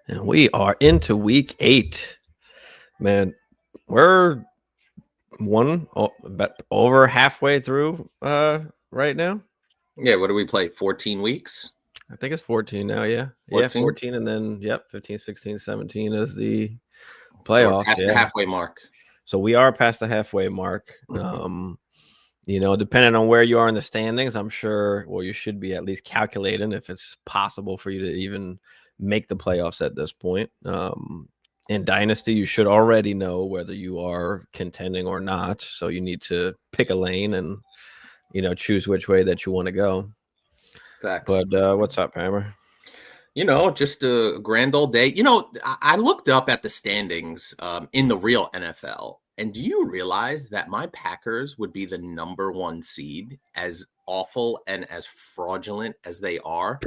And we are into week 8. Man, we're about over halfway through right now. Yeah, what do we play? 14 weeks? I think it's 14 now, yeah. 14? 14 and then 15, 16, 17 is the So we're playoffs, past the halfway mark. So we are past the halfway mark. Depending on where you are in the standings, I'm sure, you should be at least calculating if it's possible for you to even make the playoffs at this point. In Dynasty, you should already know whether you are contending or not. So you need to pick a lane and, choose which way that you want to go. Facts. But what's up, Hammer? Just a grand old day. I looked up at the standings in the real NFL. And do you realize that my Packers would be the number 1 seed, as awful and as fraudulent as they are?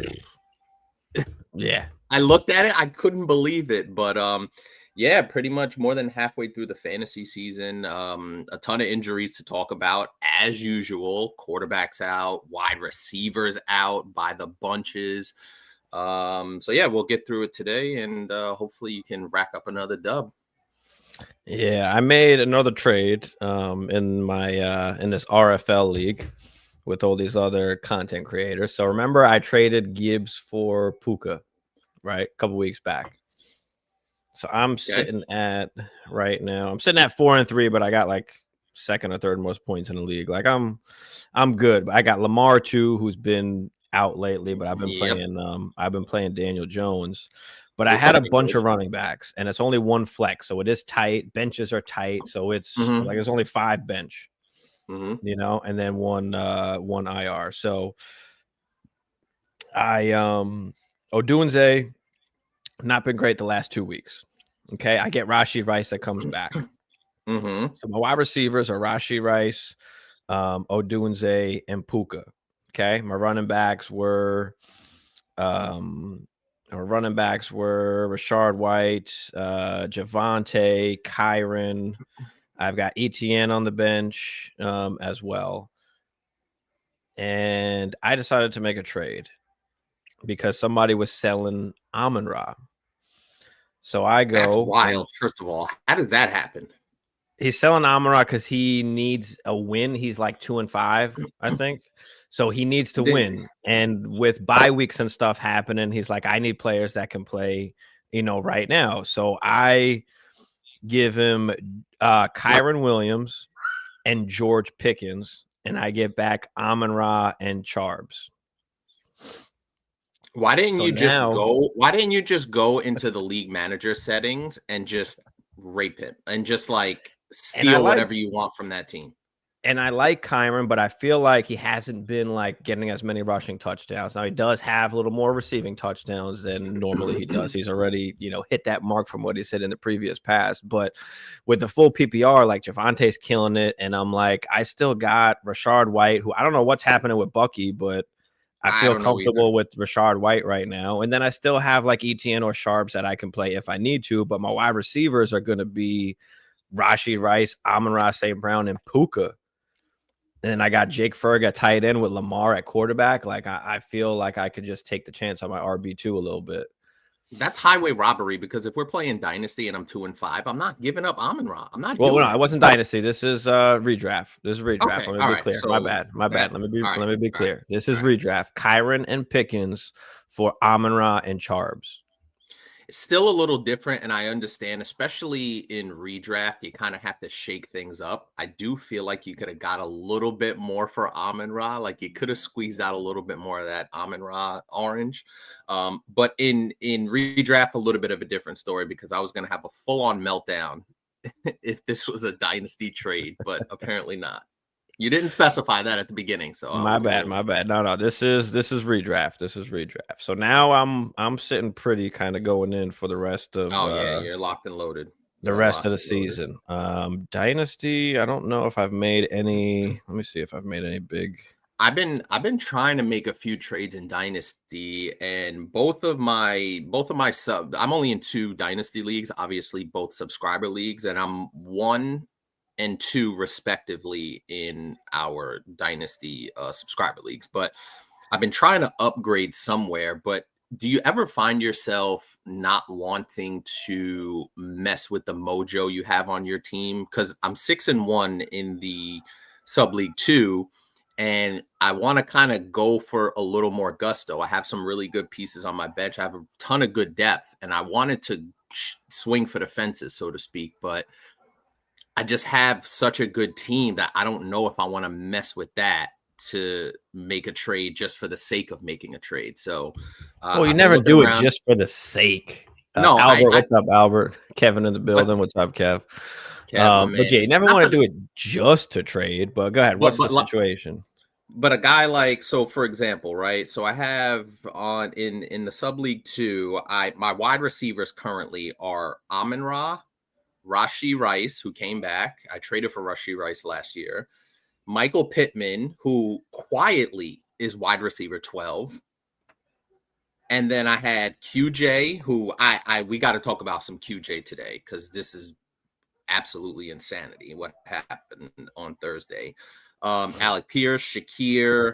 Yeah. I looked at it. I couldn't believe it. But yeah, pretty much more than halfway through the fantasy season. A ton of injuries to talk about, as usual. Quarterbacks out, wide receivers out by the bunches. So yeah, we'll get through it today, and hopefully you can rack up another dub. Yeah, I made another trade in my in this RFL league with all these other content creators. So remember, I traded Gibbs for Puka, right, a couple weeks back. So I'm sitting at right now. I'm sitting at 4-3, but I got like second or third most points in the league. Like I'm good. But I got Lamar too, who's been out lately, but I've been playing Daniel Jones. But I had a bunch of running backs, and it's only one flex, so it is tight. Benches are tight, so it's like there's only 5 bench, and then one IR. So I Odunze, not been great the last 2 weeks. Okay, I get Rashee Rice that comes back. So my wide receivers are Rashee Rice, Odunze, and Puka. Okay, my running backs were Rashard White, Javonte, Kyron. I've got ETN on the bench as well. And I decided to make a trade because somebody was selling Amon-Ra. So I go. That's wild. First of all, how did that happen? He's selling Amon-Ra because he needs a win. He's like 2-5, I think. So he needs to win. And with bye weeks and stuff happening, he's like, I need players that can play, right now. So I give him Kyron Williams and George Pickens, and I get back Amon-Ra and Charbs. Why didn't you just go into the league manager settings and just rape it and just like steal whatever you want from that team? And I like Kyron, but I feel like he hasn't been like getting as many rushing touchdowns. Now he does have a little more receiving touchdowns than normally he does. He's already, hit that mark from what he said in the previous past. But with the full PPR, like Javonte's killing it. And I'm like, I still got Rashard White, who I don't know what's happening with Bucky, but I feel comfortable with Rashard White right now. And then I still have like ETN or Sharps that I can play if I need to. But my wide receivers are going to be Rashee Rice, Amon-Ra St. Brown, and Puka. And then I got Jake Ferg tight end with Lamar at quarterback. Like I feel like I could just take the chance on my RB2 a little bit. That's highway robbery because if we're playing Dynasty and I'm 2-5, I'm not giving up Amon-Ra. I'm not. Well, no, it wasn't Dynasty. This is redraft. This is redraft. Okay, let me be clear. So, my bad. Let me be clear. This is redraft. Kyron and Pickens for Amon-Ra and Charbs. It's still a little different, and I understand, especially in redraft, you kind of have to shake things up. I do feel like you could have got a little bit more for Amon-Ra. Like you could have squeezed out a little bit more of that Amon-Ra orange. But in redraft, a little bit of a different story because I was going to have a full-on meltdown if this was a Dynasty trade, but apparently not. You didn't specify that at the beginning, so my bad. No, this is redraft. So now I'm sitting pretty, kind of going in for the rest of. You're locked and loaded. The rest of the season. Dynasty, I don't know if I've made any. Let me see if I've made any big. I've been trying to make a few trades in Dynasty, and both of my sub. I'm only in 2 Dynasty leagues, obviously both subscriber leagues, and I'm 1 and 2 respectively in our Dynasty subscriber leagues. But I've been trying to upgrade somewhere, but do you ever find yourself not wanting to mess with the mojo you have on your team? Because I'm 6-1 in the sub league 2, and I want to kind of go for a little more gusto. I have some really good pieces on my bench. I have a ton of good depth, and I wanted to swing for the fences, so to speak. But I just have such a good team that I don't know if I want to mess with that to make a trade just for the sake of making a trade. So Well, you I've been never looking do it around. just for the sake. No, Albert, I what's up, Albert? Kevin in the but building. What's up, Kev? Kev, my But man, yeah, you never not want for to do the it just to trade. But go ahead. but What's the but li- situation? but a guy like, so for example, right? So I have on in the sub league 2, my wide receivers currently are Amon Ra, Rashi Rice, who came back. I traded for Rashi Rice last year. Michael Pittman, who quietly is wide receiver 12. And then I had QJ, who I we got to talk about some QJ today because this is absolutely insanity what happened on Thursday. Alec Pierce, Shakir,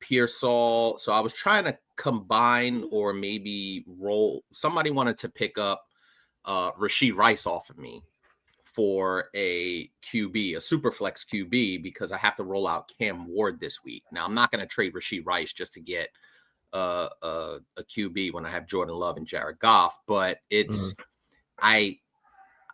Pearsall. So I was trying to combine or maybe roll. Somebody wanted to pick up Rashee Rice off of me for a QB, a super flex QB, because I have to roll out Cam Ward this week. Now I'm not going to trade Rashee Rice just to get a QB when I have Jordan Love and Jared Goff, but it's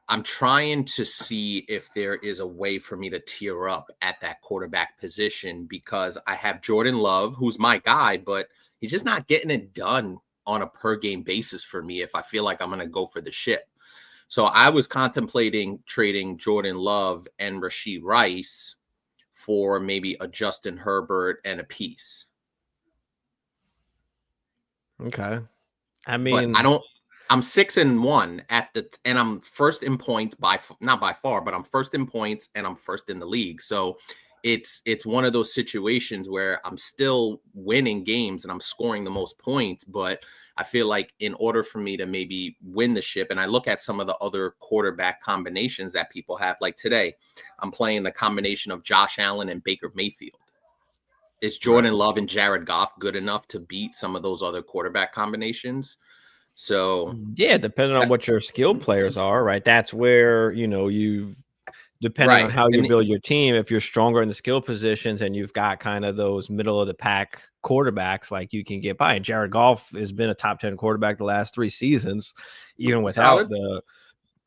I'm trying to see if there is a way for me to tier up at that quarterback position, because I have Jordan Love, who's my guy, but he's just not getting it done on a per game basis for me if I feel like I'm going to go for the ship. So I was contemplating trading Jordan Love and Rashee Rice for maybe a Justin Herbert and a piece. Okay. But I'm 6-1 and I'm first in points not by far, but I'm first in points and I'm first in the league. So it's one of those situations where I'm still winning games and I'm scoring the most points, but I feel like in order for me to maybe win the ship, and I look at some of the other quarterback combinations that people have, like today, I'm playing the combination of Josh Allen and Baker Mayfield. Is Jordan Love and Jared Goff good enough to beat some of those other quarterback combinations? So yeah, depending on what your skilled players are, right? That's where, depending on right. how you And build your team, if you're stronger in the skill positions and you've got kind of those middle of the pack quarterbacks, like you can get by. And Jared Goff has been a top 10 quarterback the last 3 seasons, even without solid. the,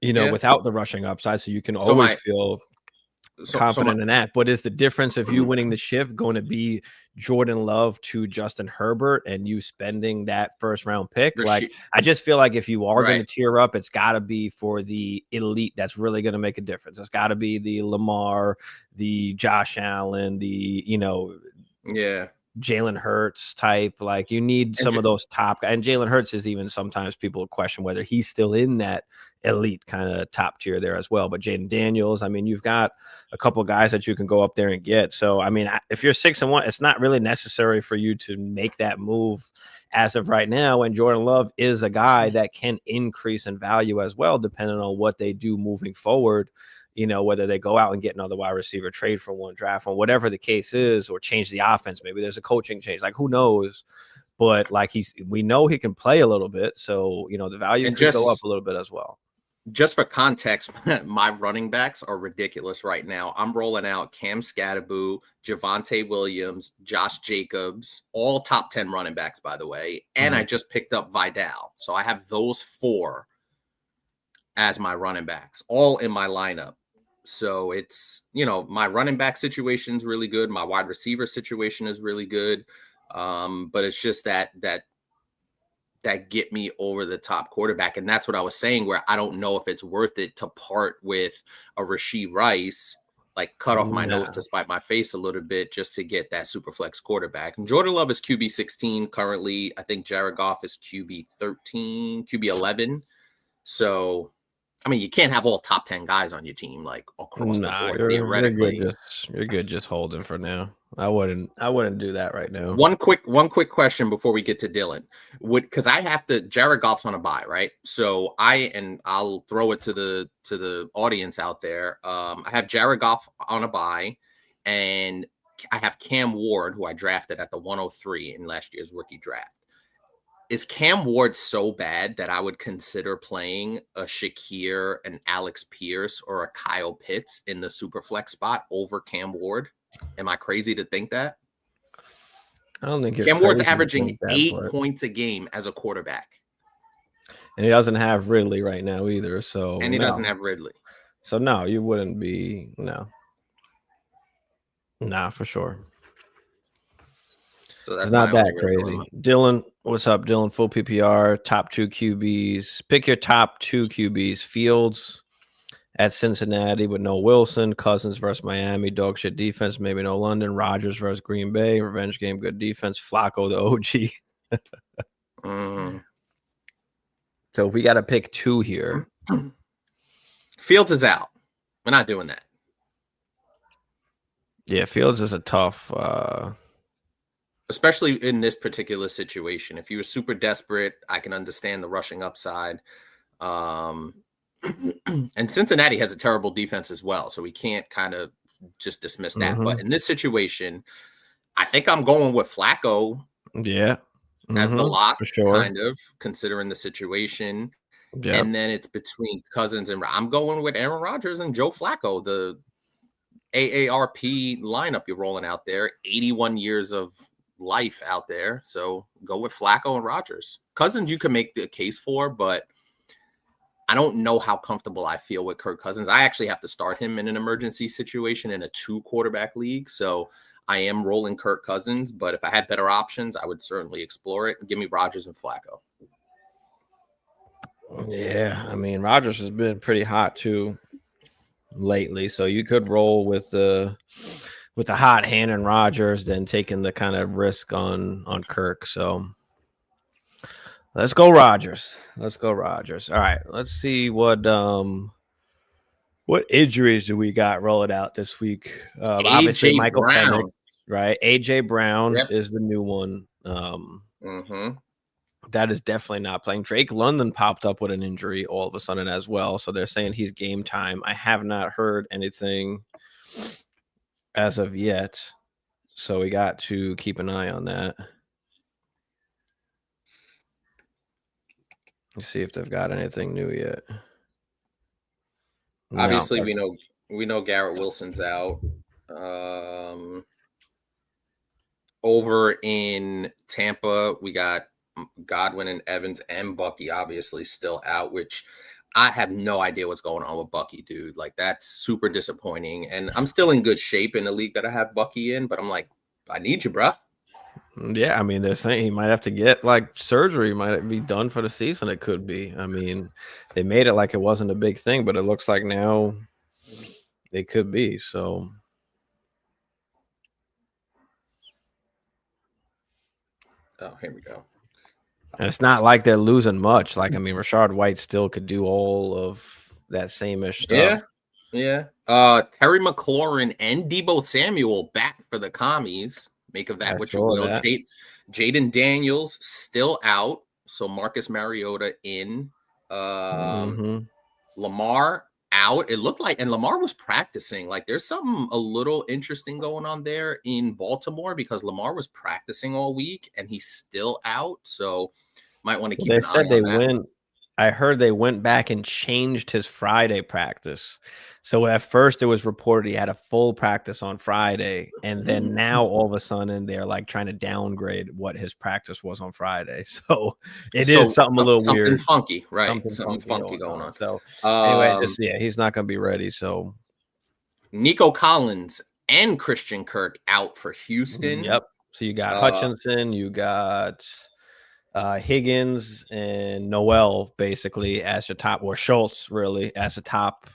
Yeah. without the rushing upside. So you can So always my feel so my confident in that. But is the difference of you winning the ship going to be Jordan Love to Justin Herbert and you spending that first round pick? Like, Rashid, I just feel like if you are going right. to tier up, it's got to be for the elite that's really going to make a difference. It's got to be the Lamar, the Josh Allen, the, Yeah. Jalen Hurts type. Like, you need And some of those top, and Jalen Hurts is even sometimes people question whether he's still in that elite kind of top tier there as well. But Jaden Daniels, I mean, you've got a couple of guys that you can go up there and get. So, I mean, if you're 6-1, it's not really necessary for you to make that move as of right now. And Jordan Love is a guy that can increase in value as well, depending on what they do moving forward. Whether they go out and get another wide receiver, trade for one, draft one, whatever the case is, or change the offense. Maybe there's a coaching change. Like, who knows? But like we know he can play a little bit. So, the value and could go up a little bit as well. just for context, my running backs are ridiculous right now. I'm rolling out Cam Scatterboo, Javonte Williams, Josh Jacobs, all top 10 running backs, by the way. And I just picked up Vidal. So I have those 4 as my running backs, all in my lineup. So it's, my running back situation is really good. My wide receiver situation is really good. But it's just that get me over the top quarterback. And that's what I was saying, where I don't know if it's worth it to part with a Rashee Rice, like cut off my nose to spite my face a little bit just to get that super flex quarterback. And Jordan Love is QB 16 currently. I think Jared Goff is QB 13, QB 11. So, I mean, you can't have all top 10 guys on your team like across the board, You're good. theoretically. You're good. Just holding for now. I wouldn't do that right now. One quick question before we get to Dylan. Because I have to, Jared Goff's on a bye, right? So I'll throw it to the audience out there. I have Jared Goff on a bye, and I have Cam Ward, who I drafted at the 103 in last year's rookie draft. Is Cam Ward so bad that I would consider playing a Shakir, an Alex Pierce, or a Kyle Pitts in the super flex spot over Cam Ward? Am I crazy to think that? I don't think you're Cam Ward's crazy to averaging think that, 8 but points a game as a quarterback. and he doesn't have Ridley right now either. So And he no. doesn't have Ridley. So no, you wouldn't be Nah, for sure. So that's It's not my only that real crazy. dilemma. Dylan, what's up? Dylan, full PPR, top 2 QBs. Pick your top 2 QBs. Fields at Cincinnati with no Wilson. Cousins versus Miami. Dog shit defense. Maybe no London. Rodgers versus Green Bay. Revenge game. Good defense. Flacco, the OG. So we got to pick 2 here. Fields is out. We're not doing that. Yeah, Fields is a tough. Especially in this particular situation. If you were super desperate, I can understand the rushing upside. And Cincinnati has a terrible defense as well, so we can't kind of just dismiss that. But in this situation, I think I'm going with Flacco. Yeah. As the lock, for sure. kind of, considering the situation. Yep. And then it's between Cousins and I'm going with Aaron Rodgers and Joe Flacco, the AARP lineup you're rolling out there. 81 years of life out there. So go with Flacco and Rodgers. Cousins you can make the case for, but I don't know how comfortable I feel with Kirk Cousins. I actually have to start him in an emergency situation in a 2-quarterback league. So I am rolling Kirk Cousins, but if I had better options, I would certainly explore it. Give me Rodgers and Flacco. Yeah, I mean, Rodgers has been pretty hot too lately, so you could roll with the hot hand and Rodgers, then taking the kind of risk on Kirk. So let's go Rodgers. Let's go Rodgers. All right, let's see what injuries do we got rolling out this week? Obviously, Michael Penix, right? AJ Brown is the new one. That is definitely not playing. Drake London popped up with an injury all of a sudden as well, so they're saying he's game time. I have not heard anything as of yet, so we got to keep an eye on that. Let's see if they've got anything new yet. Obviously, we know Garrett Wilson's out. Over in Tampa, we got Godwin and Evans and Bucky obviously still out, which I have no idea what's going on with Bucky, dude. Like, that's super disappointing. And I'm still in good shape in the league that I have Bucky in, but I'm like, I need you, bro. Yeah, I mean, they're saying he might have to get like surgery, might be done for the season. It could be. I mean, they made it like it wasn't a big thing, but it looks like now it could be. So here we go. And it's not like they're losing much. Like, I mean, Rashard White still could do all of that same-ish stuff. Yeah. Terry McLaurin and Deebo Samuel back for the commies. Make of that what you will. Jaden Daniels still out. So Marcus Mariota in. Lamar out. It looked like, and Lamar was practicing. Like, there's something a little interesting going on there in Baltimore because Lamar was practicing all week and he's still out. So might want to keep an eye on that. I heard they went back and changed his Friday practice. So at first it was reported he had a full practice on Friday, and then now all of a sudden they're like trying to downgrade what his practice was on Friday. So it is something a little weird. Something funky, right? Something funky going on. So anyway, he's not going to be ready. So Nico Collins and Christian Kirk out for Houston. Yep. So you got Hutchinson, you got Higgins and Noel basically as your top, or Schultz really as the top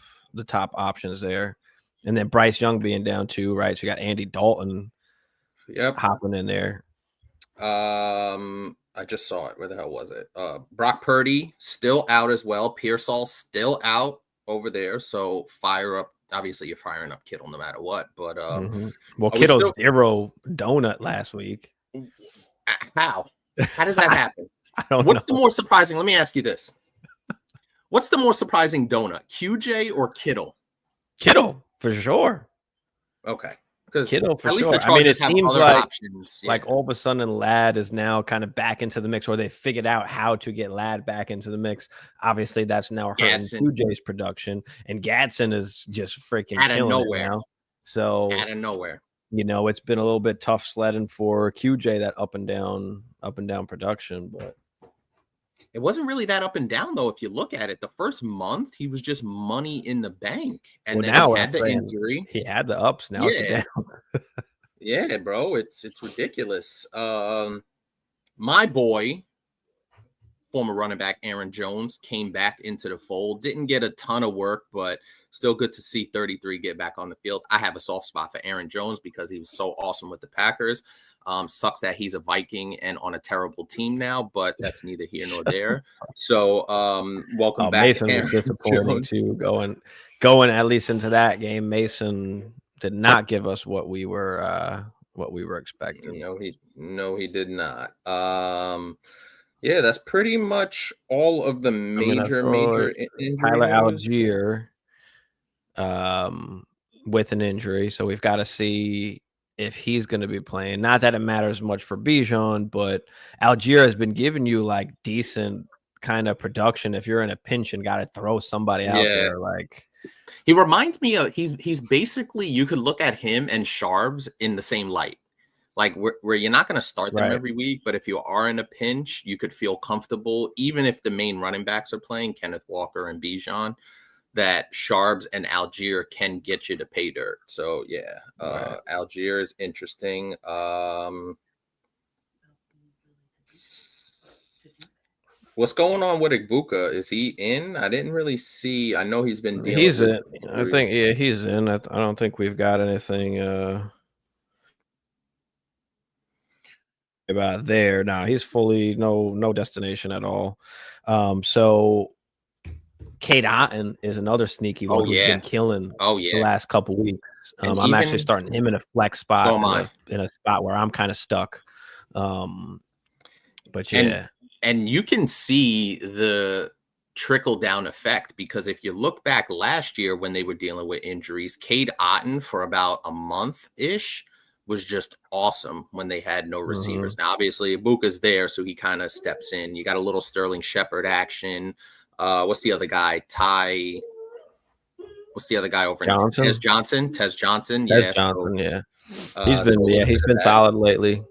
options there, and then Bryce Young being down too, right? So you got Andy Dalton, hopping in there. I just saw it. Where the hell was it? Brock Purdy still out as well. Pearsall still out over there. So fire up. Obviously, you're firing up Kittle no matter what. But well, Kittle's 0 donut last week. How does that happen? I don't What's know. the more surprising? Let me ask you this. What's the more surprising donut, QJ or Kittle? Kittle, for sure. Okay. Because Kittle for at least sure. the I mean, Chargers it have seems other options. like all of a sudden Ladd is now kind of back into the mix, or they figured out how to get Ladd back into the mix. Obviously, that's now hurting Gadsden. QJ's production, and Gadsden is just freaking Out of killing nowhere. it now. So Out of nowhere. you know, it's been a little bit tough sledding for QJ, that up and down production, but it wasn't really that up and down though. If you look at it, the first month he was just money in the bank, and then he had the injury. He had the ups. Now it's the down. Yeah, bro, it's ridiculous. My boy, former running back Aaron Jones, came back into the fold. Didn't get a ton of work, but still good to see 33 get back on the field. I have a soft spot for Aaron Jones because he was so awesome with the Packers. Sucks that he's a Viking and on a terrible team now, but that's neither here nor there. So welcome back. Mason was disappointing too, going at least into that game. Mason did not give us what we were expecting. No, he did not. Yeah, that's pretty much all of the major injuries. Tyler Algier with an injury, so we've got to see if he's going to be playing. Not that it matters much for Bijan, but Algier has been giving you like decent kind of production if you're in a pinch and got to throw somebody out there. Like, he reminds me of he's basically, you could look at him and Sharbs in the same light. Like where you're not going to start them every week, but if you are in a pinch, you could feel comfortable, even if the main running backs are playing, Kenneth Walker and Bijan, that Sharbs and Algier can get you to pay dirt. So yeah, Algier is interesting. What's going on with Igbuka? Is he in? I didn't really see. I know he's been dealing. He's in. I think he's in. I don't think we've got anything about there. No, he's fully no destination at all. So Cade Otton is another sneaky one who's been killing the last couple weeks. I'm actually starting him in a flex spot in a spot where I'm kind of stuck. But yeah. And you can see the trickle down effect, because if you look back last year when they were dealing with injuries, Cade Otton for about a month-ish was just awesome when they had no receivers. Now, obviously, Ibuka's there, so he kind of steps in. You got a little Sterling Shepard action. What's the other guy? What's the other guy over in Tez Johnson? Tez Johnson. He's been solid lately.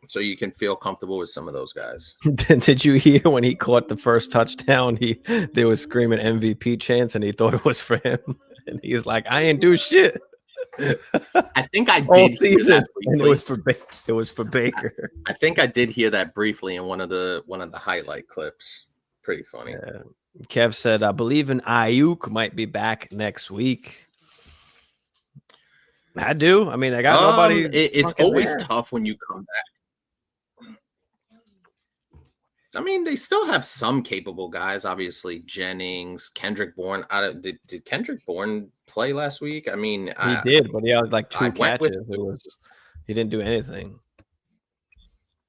So you can feel comfortable with some of those guys. Did you hear when he caught the first touchdown? They was screaming MVP chants, and he thought it was for him. And he's like, "I ain't do shit." I think I did hear that briefly. And it was for Baker. I think I did hear that briefly in one of the highlight clips. Pretty funny. Yeah. Kev said, "I believe in Ayuk might be back next week." I do. I mean, they got nobody. It's always tough when you come back. I mean, they still have some capable guys. Obviously, Jennings, Kendrick Bourne. Did Kendrick Bourne play last week? I mean, he did, but he had like 2 catches. He didn't do anything.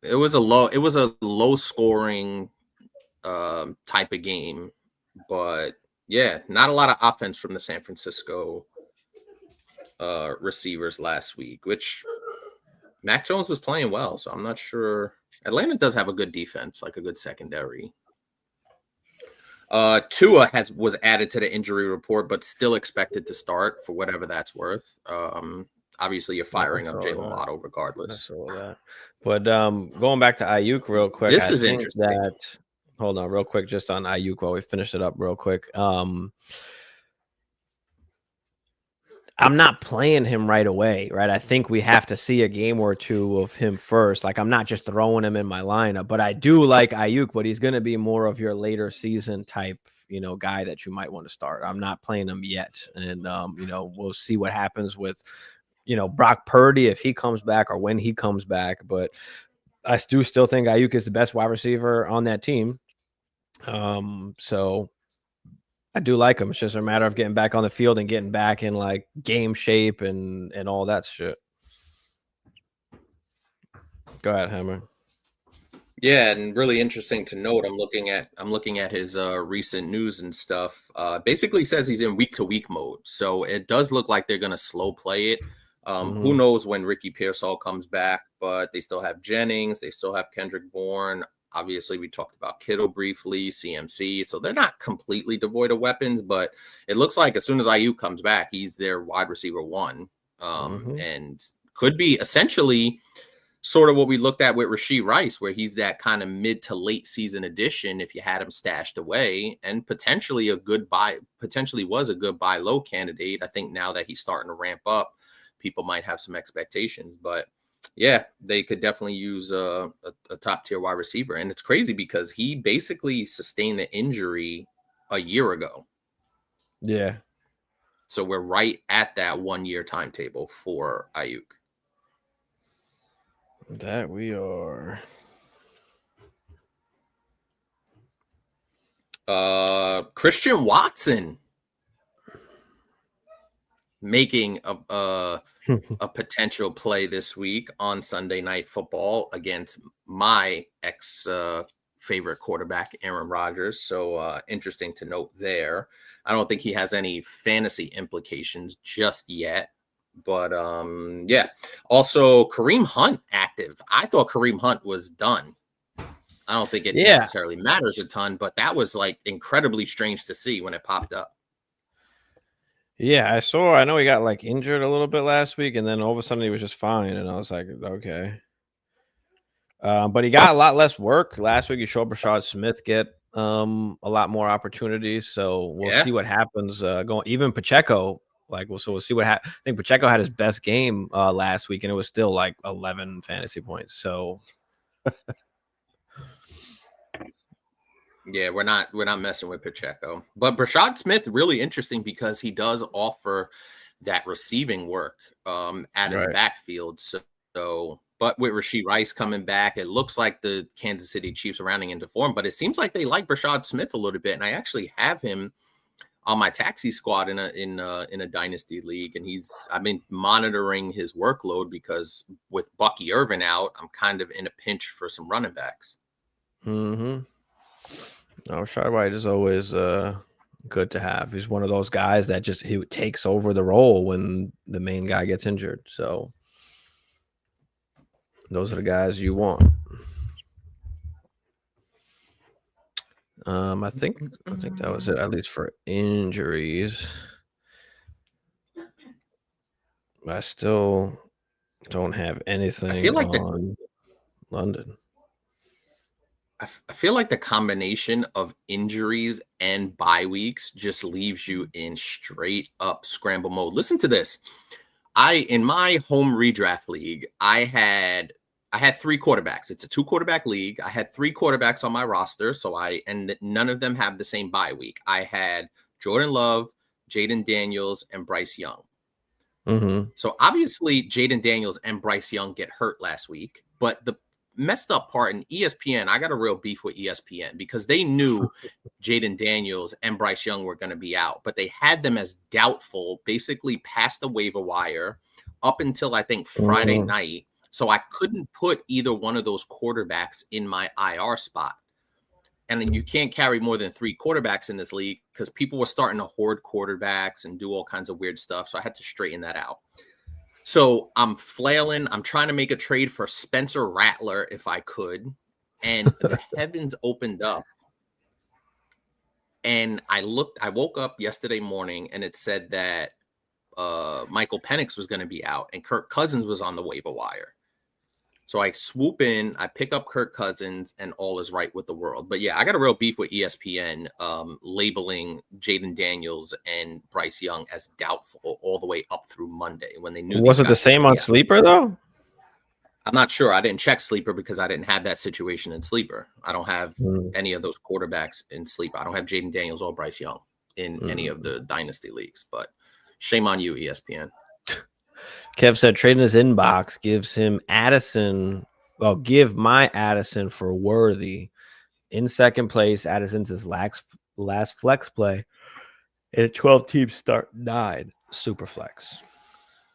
It was a low scoring type of game, but yeah, not a lot of offense from the San Francisco receivers last week, which Mac Jones was playing well, so I'm not sure. Atlanta does have a good defense, like a good secondary. Tua was added to the injury report, but still expected to start for whatever that's worth. Obviously, you're firing up Jalen Waddle regardless. But going back to Ayuk real quick, this is interesting. Hold on, real quick, just on Ayuk while we finish it up real quick. I'm not playing him right away, right? I think we have to see a game or two of him first. Like, I'm not just throwing him in my lineup, but I do like Ayuk, but he's going to be more of your later season type, guy that you might want to start. I'm not playing him yet. And, we'll see what happens with, Brock Purdy, if he comes back or when he comes back. But I do still think Ayuk is the best wide receiver on that team. So I do like him. It's just a matter of getting back on the field and getting back in like game shape and all that shit. Go ahead, Hammer. Yeah, and really interesting to note. I'm looking at his recent news and stuff. Basically says he's in week-to-week mode, so it does look like they're gonna slow play it. Who knows when Ricky Pearsall comes back, but they still have Jennings. They still have Kendrick Bourne. Obviously, we talked about Kittle briefly, CMC. So they're not completely devoid of weapons, but it looks like as soon as Ayuk comes back, he's their wide receiver one, and could be essentially sort of what we looked at with Rashee Rice, where he's that kind of mid to late season addition if you had him stashed away, and potentially a good buy, potentially was a good buy low candidate. I think now that he's starting to ramp up, people might have some expectations, but yeah, they could definitely use a top tier wide receiver. And it's crazy because he basically sustained the injury a year ago. Yeah. So we're right at that 1 year timetable for Ayuk. That we are. Christian Watson making a potential play this week on Sunday Night Football against my favorite quarterback, Aaron Rodgers. So interesting to note there. I don't think he has any fantasy implications just yet. But yeah. Also, Kareem Hunt active. I thought Kareem Hunt was done. I don't think it necessarily matters a ton, but that was like incredibly strange to see when it popped up. Yeah, I know he got like injured a little bit last week, and then all of a sudden he was just fine, and I was like, okay. But he got a lot less work last week. He showed Brashad Smith get a lot more opportunities, so we'll see what happens. Going even Pacheco, we'll see what happens. I think Pacheco had his best game last week, and it was still like 11 fantasy points. So. Yeah, we're not messing with Pacheco. But Brashad Smith, really interesting because he does offer that receiving work out of the backfield. So, but with Rashee Rice coming back, it looks like the Kansas City Chiefs are rounding into form. But it seems like they like Brashad Smith a little bit, and I actually have him on my taxi squad in a dynasty league, and I've been monitoring his workload because with Bucky Irvin out, I'm kind of in a pinch for some running backs. Rashad White is always good to have. He's one of those guys that he takes over the role when the main guy gets injured. So those are the guys you want. I think that was it, at least for injuries. I still don't have anything on London. I feel like the combination of injuries and bye weeks just leaves you in straight up scramble mode. Listen to this. In my home redraft league, I had 3 quarterbacks. It's a 2 quarterback league. I had 3 quarterbacks on my roster. And none of them have the same bye week. I had Jordan Love, Jaden Daniels, and Bryce Young. So obviously Jaden Daniels and Bryce Young get hurt last week, but the messed up part in ESPN, I got a real beef with ESPN because they knew Jaden Daniels and Bryce Young were going to be out, but they had them as doubtful basically past the waiver wire up until I think Friday night. So I couldn't put either one of those quarterbacks in my IR spot. And you can't carry more than 3 quarterbacks in this league because people were starting to hoard quarterbacks and do all kinds of weird stuff. So I had to straighten that out. So I'm flailing. I'm trying to make a trade for Spencer Rattler if I could. And the heavens opened up. And I woke up yesterday morning and it said that Michael Penix was going to be out and Kirk Cousins was on the waiver wire. So I swoop in, I pick up Kirk Cousins, and all is right with the world. But yeah, I got a real beef with ESPN labeling Jaden Daniels and Bryce Young as doubtful all the way up through Monday when they knew. Was it the same on Sleeper though? I'm not sure. I didn't check Sleeper because I didn't have that situation in Sleeper. I don't have any of those quarterbacks in Sleeper. I don't have Jaden Daniels or Bryce Young in any of the dynasty leagues. But shame on you, ESPN. Kev said trading his inbox gives him Addison. Well, give my Addison for Worthy in second place. Addison's his last flex play in a 12-team start 9 super flex.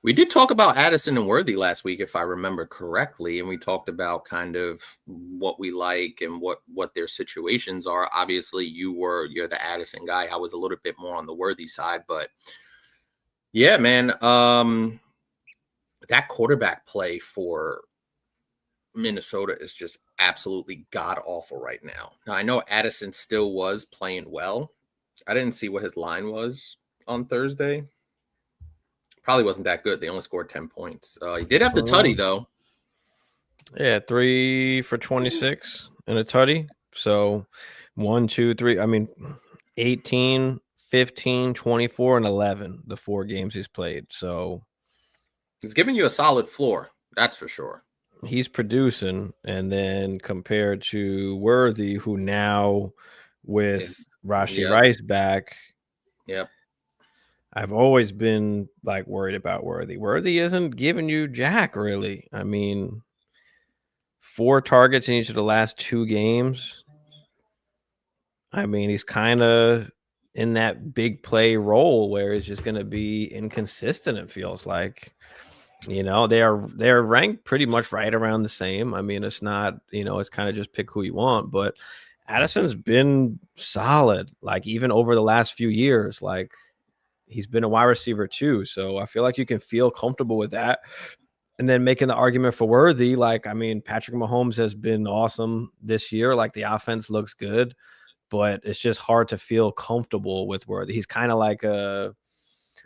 We did talk about Addison and Worthy last week, if I remember correctly, and we talked about kind of what we like and what their situations are. Obviously, you're the Addison guy. I was a little bit more on the Worthy side, but yeah, man. that quarterback play for Minnesota is just absolutely god awful right now. Now I know Addison still was playing well. I didn't see what his line was on Thursday. Probably wasn't that good. They only scored 10 points. He did have the tutty though. Yeah, 3 for 26 and a tutty. So 1, 2, 3. I mean, 18, 15, 24, and 11, the 4 games he's played. So he's giving you a solid floor. That's for sure. He's producing. And then compared to Worthy, who now with Rashee Rice back. Yep. I've always been like worried about Worthy. Worthy isn't giving you jack, really. I mean, 4 targets in each of the last 2 games. I mean, he's kind of in that big play role where he's just going to be inconsistent, it feels like. You know, they're ranked pretty much right around the same. I mean, it's not, it's kind of just pick who you want, but Addison's been solid, like even over the last few years. Like, he's been a wide receiver too. So I feel like you can feel comfortable with that. And then making the argument for Worthy, like, I mean, Patrick Mahomes has been awesome this year. Like, the offense looks good, but it's just hard to feel comfortable with Worthy. He's kind of like a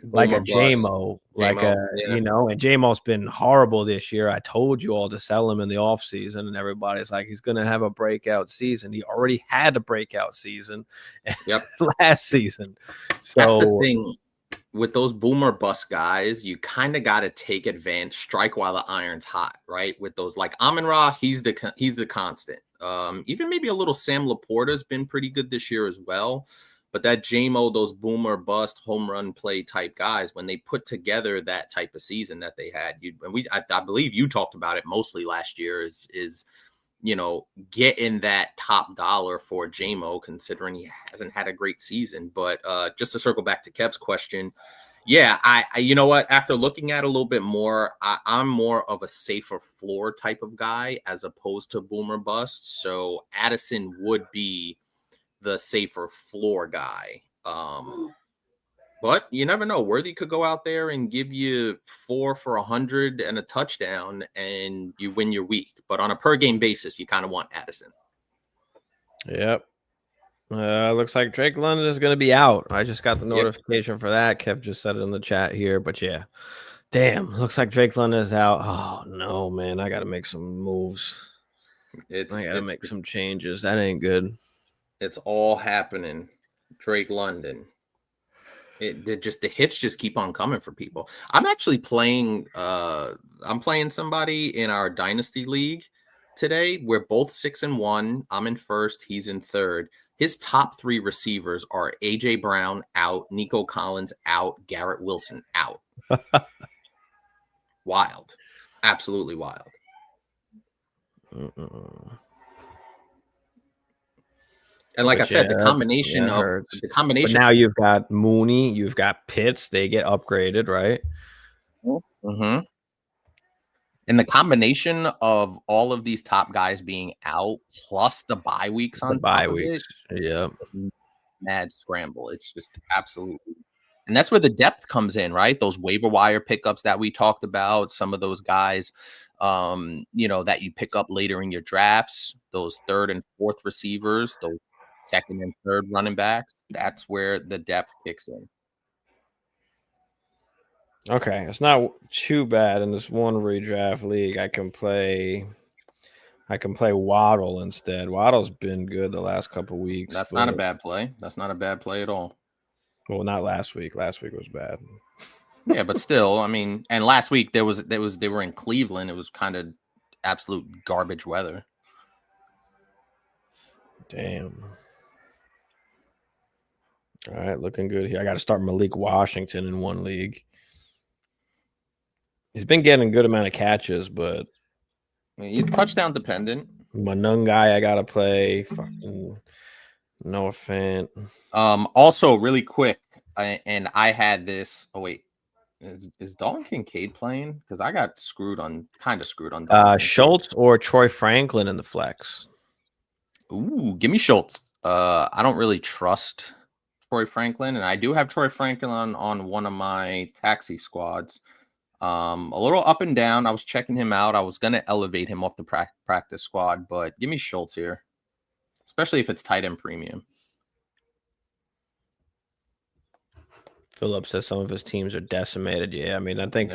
JMO, and JMO's been horrible this year. I told you all to sell him in the offseason, and everybody's like, he's going to have a breakout season. He already had a breakout season last season. So that's the thing. With those boomer bust guys, you kind of got to take advantage, strike while the iron's hot, right? With those like Amon-Ra, he's the constant. Even maybe a little Sam Laporta's been pretty good this year as well. But that JMO, those boomer bust home run play type guys, when they put together that type of season that they had, I believe you talked about it mostly last year, is getting that top dollar for JMO, considering he hasn't had a great season. But just to circle back to Kev's question, yeah, I you know what? After looking at it a little bit more, I'm more of a safer floor type of guy as opposed to boomer bust. So Addison would be the safer floor guy. But you never know. Worthy could go out there and give you 4 for 100 and a touchdown, and you win your week. But on a per game basis, you kind of want Addison. Yep. Looks like Drake London is going to be out. I just got the notification for that. Kev just said it in the chat here. But yeah, damn, looks like Drake London is out. Oh no, man, I got to make some moves. I got to make some changes. That ain't good. It's all happening. Drake London. The hits just keep on coming for people. I'm actually playing somebody in our Dynasty League today. We're both 6-1. I'm in first, he's in third. His top 3 receivers are AJ Brown out, Nico Collins out, Garrett Wilson out. Wild. Absolutely wild. And like I said, the combination of But now you've got Mooney, you've got Pitts. They get upgraded, right? Mm-hmm. And the combination of all of these top guys being out, plus the bye weeks on top of it, mad scramble. It's just absolutely. And that's where the depth comes in, right? Those waiver wire pickups that we talked about, some of those guys, that you pick up later in your drafts, those 3rd and 4th receivers, those 2nd and 3rd running backs. That's where the depth kicks in. Okay, it's not too bad in this one redraft league. I can play Waddle instead. Waddle's been good the last couple weeks. That's not a bad play. That's not a bad play at all. Well, not last week. Last week was bad. Yeah, but still, I mean, and last week they were in Cleveland. It was kind of absolute garbage weather. Damn. All right, looking good here. I got to start Malik Washington in one league. He's been getting a good amount of catches, but he's touchdown dependent. My nun guy, I gotta play. Fucking Noah Fant. Also, really quick, I had this. Oh wait, is Dalton Kincaid playing? Because I got kind of screwed on. Schultz or Troy Franklin in the flex. Ooh, give me Schultz. I don't really trust Troy Franklin, and I do have Troy Franklin on one of my taxi squads. A little up and down. I was checking him out. I was going to elevate him off the practice squad, but give me Schultz here, especially if it's tight end premium. Philip says some of his teams are decimated. Yeah, I mean, I think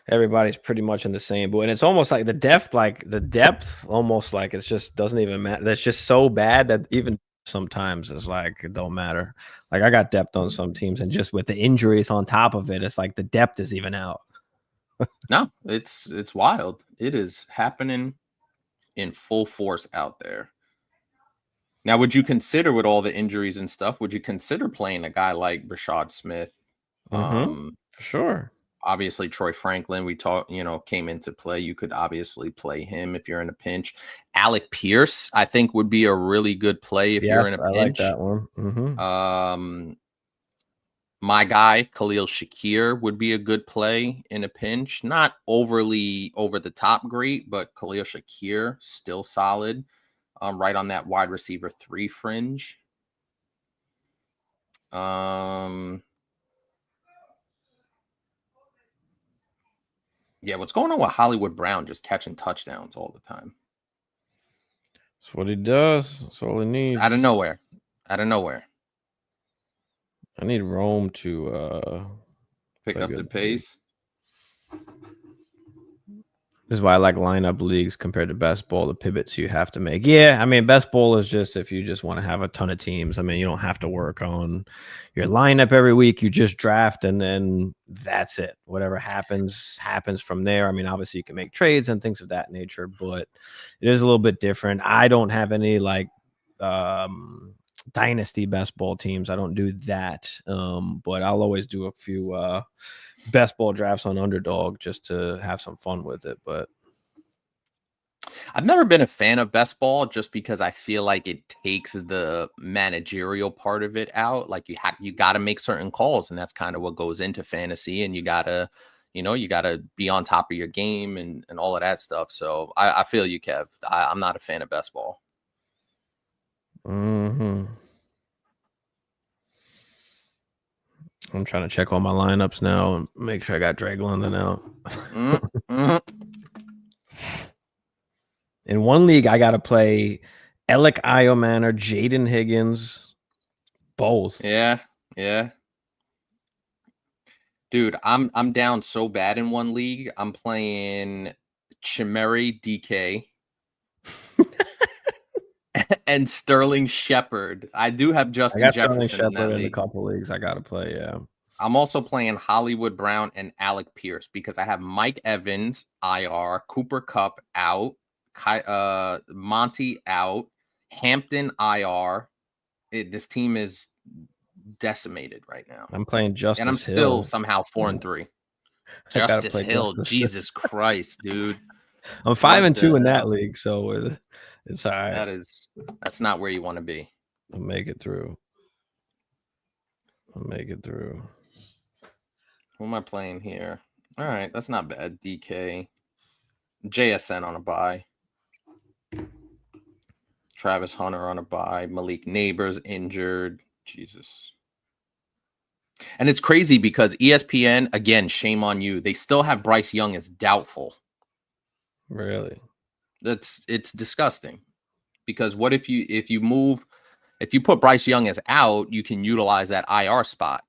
everybody's pretty much in the same boat, and it's almost like the depth, almost like it's just doesn't even matter. That's just so bad that even sometimes it's like it don't matter. Like I got depth on some teams, and just with the injuries on top of it, it's like the depth is even out. No, it's wild. It is happening in full force out there. Now, would you consider, with all the injuries and stuff, would you consider playing a guy like Rashad Smith? For sure. Obviously, Troy Franklin, we talked, came into play. You could obviously play him if you're in a pinch. Alec Pierce, I think, would be a really good play if you're in a pinch. I like that one. My guy, Khalil Shakir, would be a good play in a pinch. Not overly over the top great, but Khalil Shakir, still solid. Right on that wide receiver 3 fringe. Yeah, what's going on with Hollywood Brown just catching touchdowns all the time? That's what he does. That's all he needs. Out of nowhere. I need Rome to pick up the pace. This is why I like lineup leagues compared to best ball, the pivots you have to make. Yeah, I mean, best ball is just if you just want to have a ton of teams. I mean, you don't have to work on your lineup every week. You just draft, and then that's it. Whatever happens from there. I mean, obviously, you can make trades and things of that nature, but it is a little bit different. I don't have any, like, Dynasty best ball teams. I don't do that, but I'll always do a few best ball drafts on Underdog just to have some fun with it. But I've never been a fan of best ball just because I feel like it takes the managerial part of it out. Like you got to make certain calls, and that's kind of what goes into fantasy, and you gotta be on top of your game and all of that stuff. So I feel you, Kev. I'm not a fan of best ball. I'm trying to check all my lineups now and make sure I got Drake London out. In one league, I got to play Alec Iomanor, Jaden Higgins, both. Yeah. Dude, I'm down so bad in one league. I'm playing Chimeri DK and Sterling Shepard. I do have Justin Jefferson in that league. In a couple leagues I got to play, yeah. I'm also playing Hollywood Brown and Alec Pierce because I have Mike Evans, IR, Cooper Kupp out, Monty out, Hampton IR. This team is decimated right now. I'm playing Justice Hill. And I'm still somehow 4-3. Justice Hill, Jesus Christ, dude. I'm 5-2 in that league, so it's all right. That's not where you want to be. I'll make it through. Who am I playing here? All right, that's not bad. DK. JSN on a bye. Travis Hunter on a bye. Malik Neighbors injured. Jesus. And it's crazy because ESPN, again, shame on you. They still have Bryce Young as doubtful. Really? It's disgusting. Because what if you put Bryce Young as out, you can utilize that IR spot.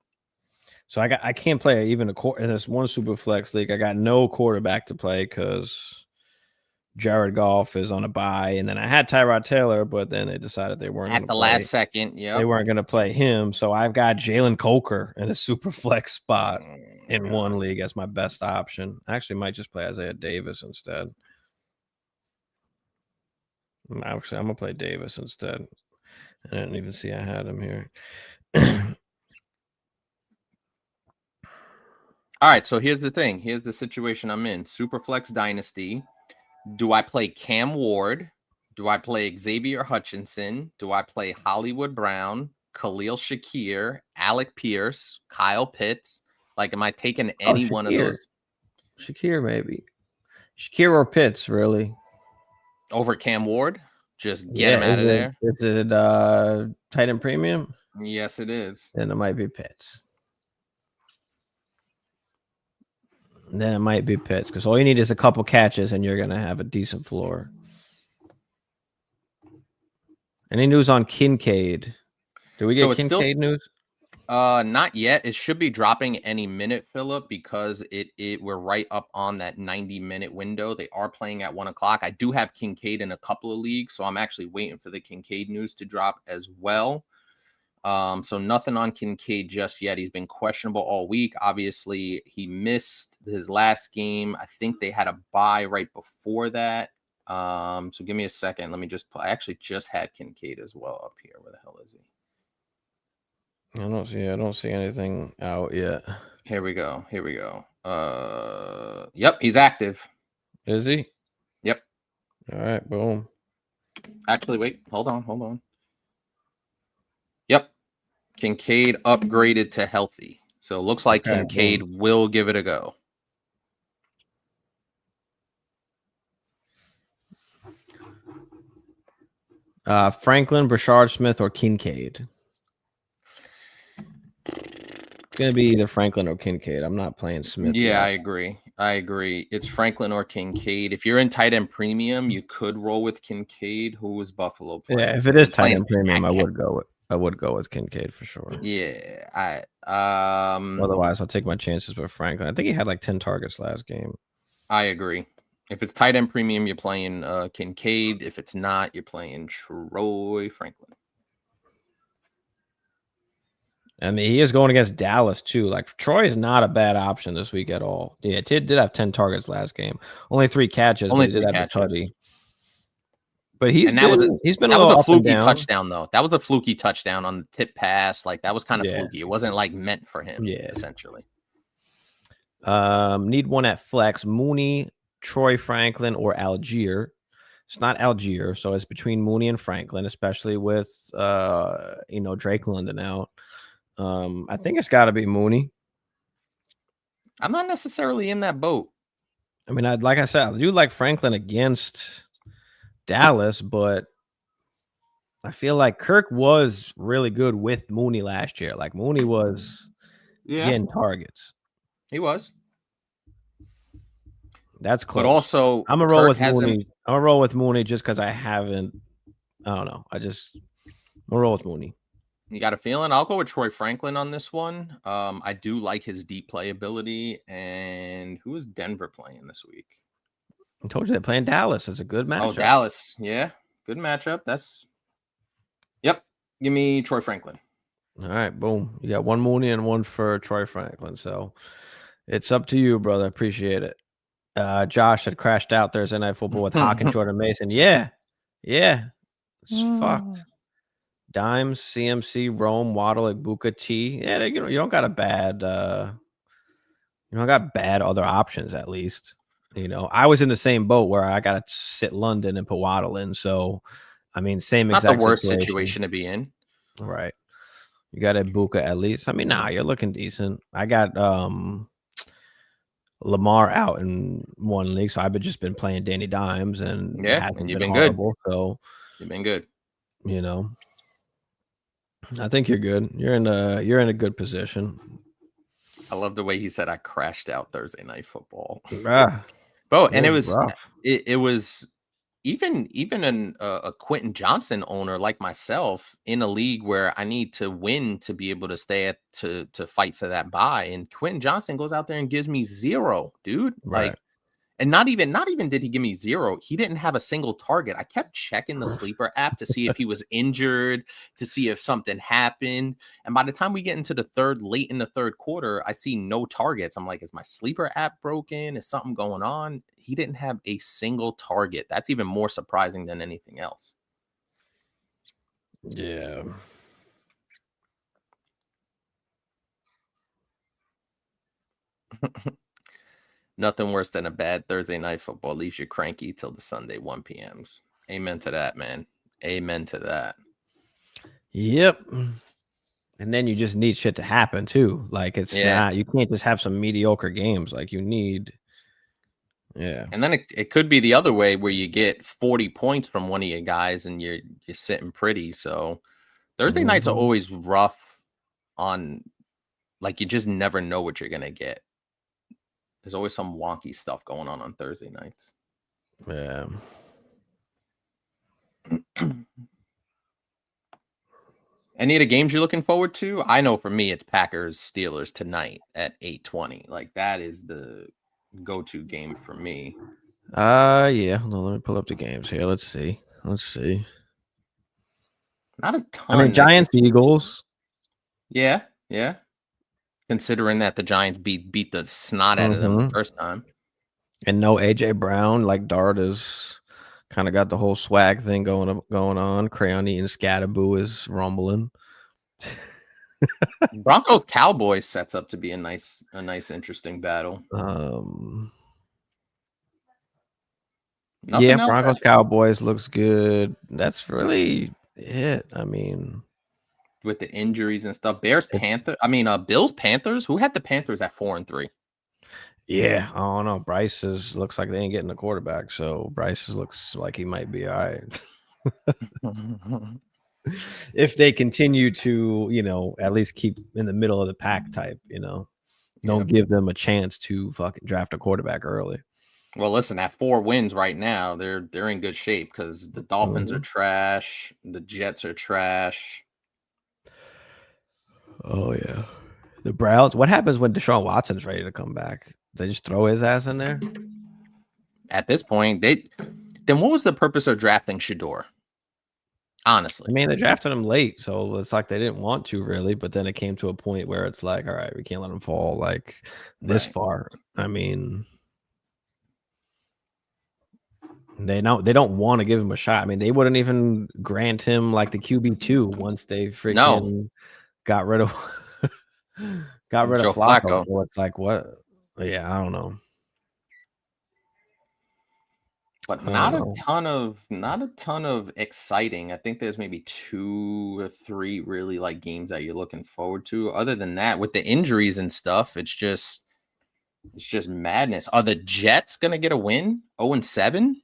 So I can't play even in this one super flex league. I got no quarterback to play because Jared Goff is on a bye, and then I had Tyrod Taylor, but then they decided they weren't at the last second. Yeah, they weren't going to play him. So I've got Jalen Coker in a super flex spot in one league as my best option. I actually might just play Isaiah Davis instead. Actually, I'm gonna play Davis instead. I didn't even see I had him here. All right, so here's the thing. Here's the situation I'm in. Superflex Dynasty. Do I play Cam Ward? Do I play Xavier Hutchinson? Do I play Hollywood Brown, Khalil Shakir, Alec Pierce, Kyle Pitts? Like, am I taking any one of those? Shakir, maybe. Shakir or Pitts, really. Over Cam Ward? Just get him out of there. Is it tight end premium? Yes, it is. Then it might be Pitts. then it might be Pitts because all you need is a couple catches and you're gonna have a decent floor. Any news on Kincaid? Do we get Kincaid news? Not yet. It should be dropping any minute, Philip, because we're right up on that 90-minute window. They are playing at 1 o'clock. I do have Kincaid in a couple of leagues, so I'm actually waiting for the Kincaid news to drop as well. So nothing on Kincaid just yet. He's been questionable all week. Obviously, he missed his last game. I think they had a bye right before that. So give me a second. Let me I actually just had Kincaid as well up here. Where the hell is he? I don't see anything out yet. Here we go. Yep, he's active. Is he? Yep. All right, boom. Actually, wait, hold on. Yep. Kincaid upgraded to healthy. So it looks like Kincaid will give it a go. Franklin, Brashard Smith, or Kincaid? It's going to be either Franklin or Kincaid. I'm not playing Smith. Yeah, I agree. It's Franklin or Kincaid. If you're in tight end premium, you could roll with Kincaid. Who was Buffalo playing? Yeah, if it is tight end premium, I would go with Kincaid for sure. Yeah, otherwise I'll take my chances with Franklin. I think he had like 10 targets last game. I agree. If it's tight end premium, you're playing Kincaid. If it's not, you're playing Troy Franklin. I mean, he is going against Dallas too. Like Troy is not a bad option this week at all. Yeah, did have 10 targets last game, only 3 catches. Only 3 catches. But he's been a little fluky touchdown though. That was a fluky touchdown on the tip pass. Like that was kind of fluky. It wasn't like meant for him. Yeah, essentially. Need one at flex: Mooney, Troy Franklin, or Algier. It's not Algier, so it's between Mooney and Franklin, especially with Drake London out. I think it's got to be Mooney. I'm not necessarily in that boat. I mean, like I said, I do like Franklin against Dallas, but I feel like Kirk was really good with Mooney last year. Like Mooney was getting targets. He was. That's close. But also, I'm gonna roll with Mooney. I'm gonna roll with Mooney just because I haven't. I don't know. I'm gonna roll with Mooney. You got a feeling? I'll go with Troy Franklin on this one. I do like his deep play ability. And who is Denver playing this week? I told you they're playing Dallas. It's a good matchup. Oh, Dallas. Yeah. Good matchup. Yep. Give me Troy Franklin. All right. Boom. You got one Mooney and one for Troy Franklin. So it's up to you, brother. Appreciate it. Josh had crashed out Thursday Night Football with Hawk and Jordan Mason. Yeah. It's fucked. Dimes, CMC, Rome, Waddle, Ibuka, T. Yeah, you don't got a bad other options at least. I was in the same boat where I got to sit London and put Waddle in. So, I mean, same exact not the worst situation to be in. Right. You got Ibuka at least. I mean, you're looking decent. I got Lamar out in one league, so I've just been playing Danny Dimes, and and you've been horrible, good. So you've been good. I think you're good. You're in a good position. I love the way he said I crashed out Thursday Night Football. And it was even a Quentin Johnson owner like myself in a league where I need to win to be able to stay to fight for that bye, and Quentin Johnson goes out there and gives me 0, dude. Right. Like, and not even did he give me 0. He didn't have a single target. I kept checking the sleeper app to see if he was injured, to see if something happened. And by the time we get into late in the third quarter, I see no targets. I'm like, is my sleeper app broken? Is something going on? He didn't have a single target. That's even more surprising than anything else. Yeah. Nothing worse than a bad Thursday Night Football leaves you cranky till the Sunday 1 p.m.s. Amen to that, man. Amen to that. Yep. And then you just need shit to happen too. Like it's not, you can't just have some mediocre games. Like you need. Yeah. And then it could be the other way where you get 40 points from one of your guys and you're sitting pretty. So Thursday nights are always rough on, like, you just never know what you're going to get. There's always some wonky stuff going on Thursday nights. Yeah. Any of the games you're looking forward to? I know for me, it's Packers Steelers tonight at 8:20. Like that is the go-to game for me. Yeah. Hold on, let me pull up the games here. Let's see. Not a ton. I mean, Giants, Eagles. Yeah. Considering that the Giants beat the snot out of them the first time. And no AJ Brown. Like Dart is kind of got the whole swag thing going on. Crayon eating Scatterboo is rumbling. Broncos Cowboys sets up to be a nice interesting battle. Yeah, Broncos Cowboys looks good. That's really it. I mean, with the injuries and stuff, Bills Panthers. Who had the Panthers at 4-3? Yeah, I don't know. Bryce looks like they ain't getting a quarterback, so Bryce looks like he might be all right. If they continue to, at least keep in the middle of the pack type, don't give them a chance to fucking draft a quarterback early. Well, listen, at 4 wins right now, they're in good shape because the Dolphins are trash, the Jets are trash. Oh yeah, the Browns. What happens when Deshaun Watson's ready to come back? They just throw his ass in there. At this point, then what was the purpose of drafting Shedeur? Honestly, I mean, they drafted him late, so it's like they didn't want to really, but then it came to a point where it's like, all right, we can't let him fall like this far. I mean, they don't want to give him a shot. I mean, they wouldn't even grant him like the QB2 once they freaking got rid of Flacco. So it's like, what? Yeah, I don't know. But not a ton of exciting. I think there's maybe 2 or 3 really like games that you're looking forward to. Other than that, with the injuries and stuff, it's just madness. Are the Jets gonna get a win? 0-7?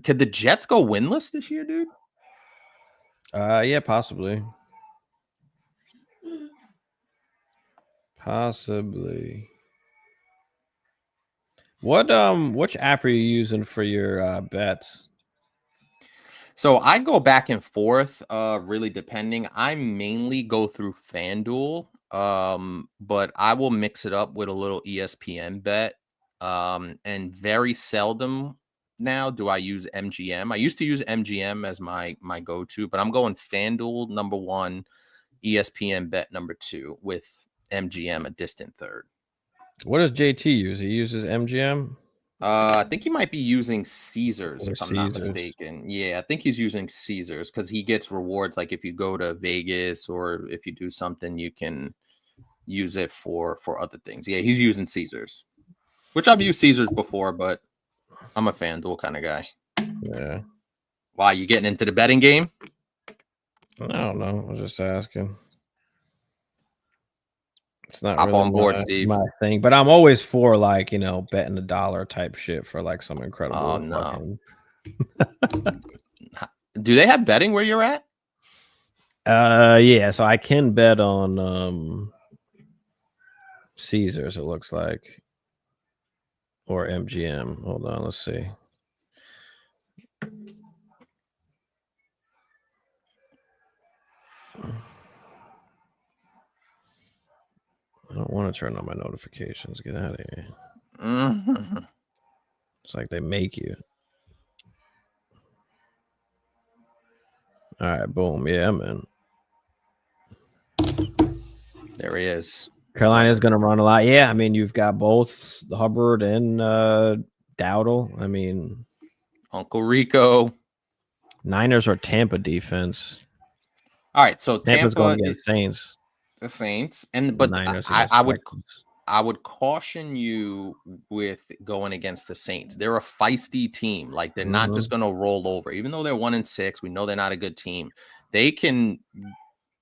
Could the Jets go winless this year, dude? Yeah, possibly. Possibly. Which app are you using for your bets? So I go back and forth, really depending. I mainly go through FanDuel, but I will mix it up with a little ESPN bet. And very seldom now do I use MGM. I used to use MGM as my go-to, but I'm going FanDuel number 1, ESPN bet number 2, with MGM a distant third. What does JT use? He uses MGM? I think he might be using Caesars, if I'm not mistaken. Yeah, I think he's using Caesars because he gets rewards. Like if you go to Vegas or if you do something, you can use it for other things. Yeah, he's using Caesars, which I've used Caesars before, but I'm a FanDuel kind of guy. Yeah. Why, you getting into the betting game? I don't know. I was just asking. It's not Hop really on board, Steve. my thing, but I'm always for like, betting $1 type shit for like some incredible. Oh, no. Do they have betting where you're at? Yeah, so I can bet on Caesars, it looks like, or MGM. Hold on, let's see. I don't want to turn on my notifications. Get out of here. Mm-hmm. It's like they make you. All right, boom. Yeah, man. There he is. Carolina's going to run a lot. Yeah, I mean, you've got both Hubbard and Dowdle. I mean, Uncle Rico. Niners or Tampa defense. All right, so Tampa's going against Saints. The Saints, but I would caution you with going against the Saints. They're a feisty team. Like they're not just going to roll over, even though they're 1-6. We know they're not a good team. They can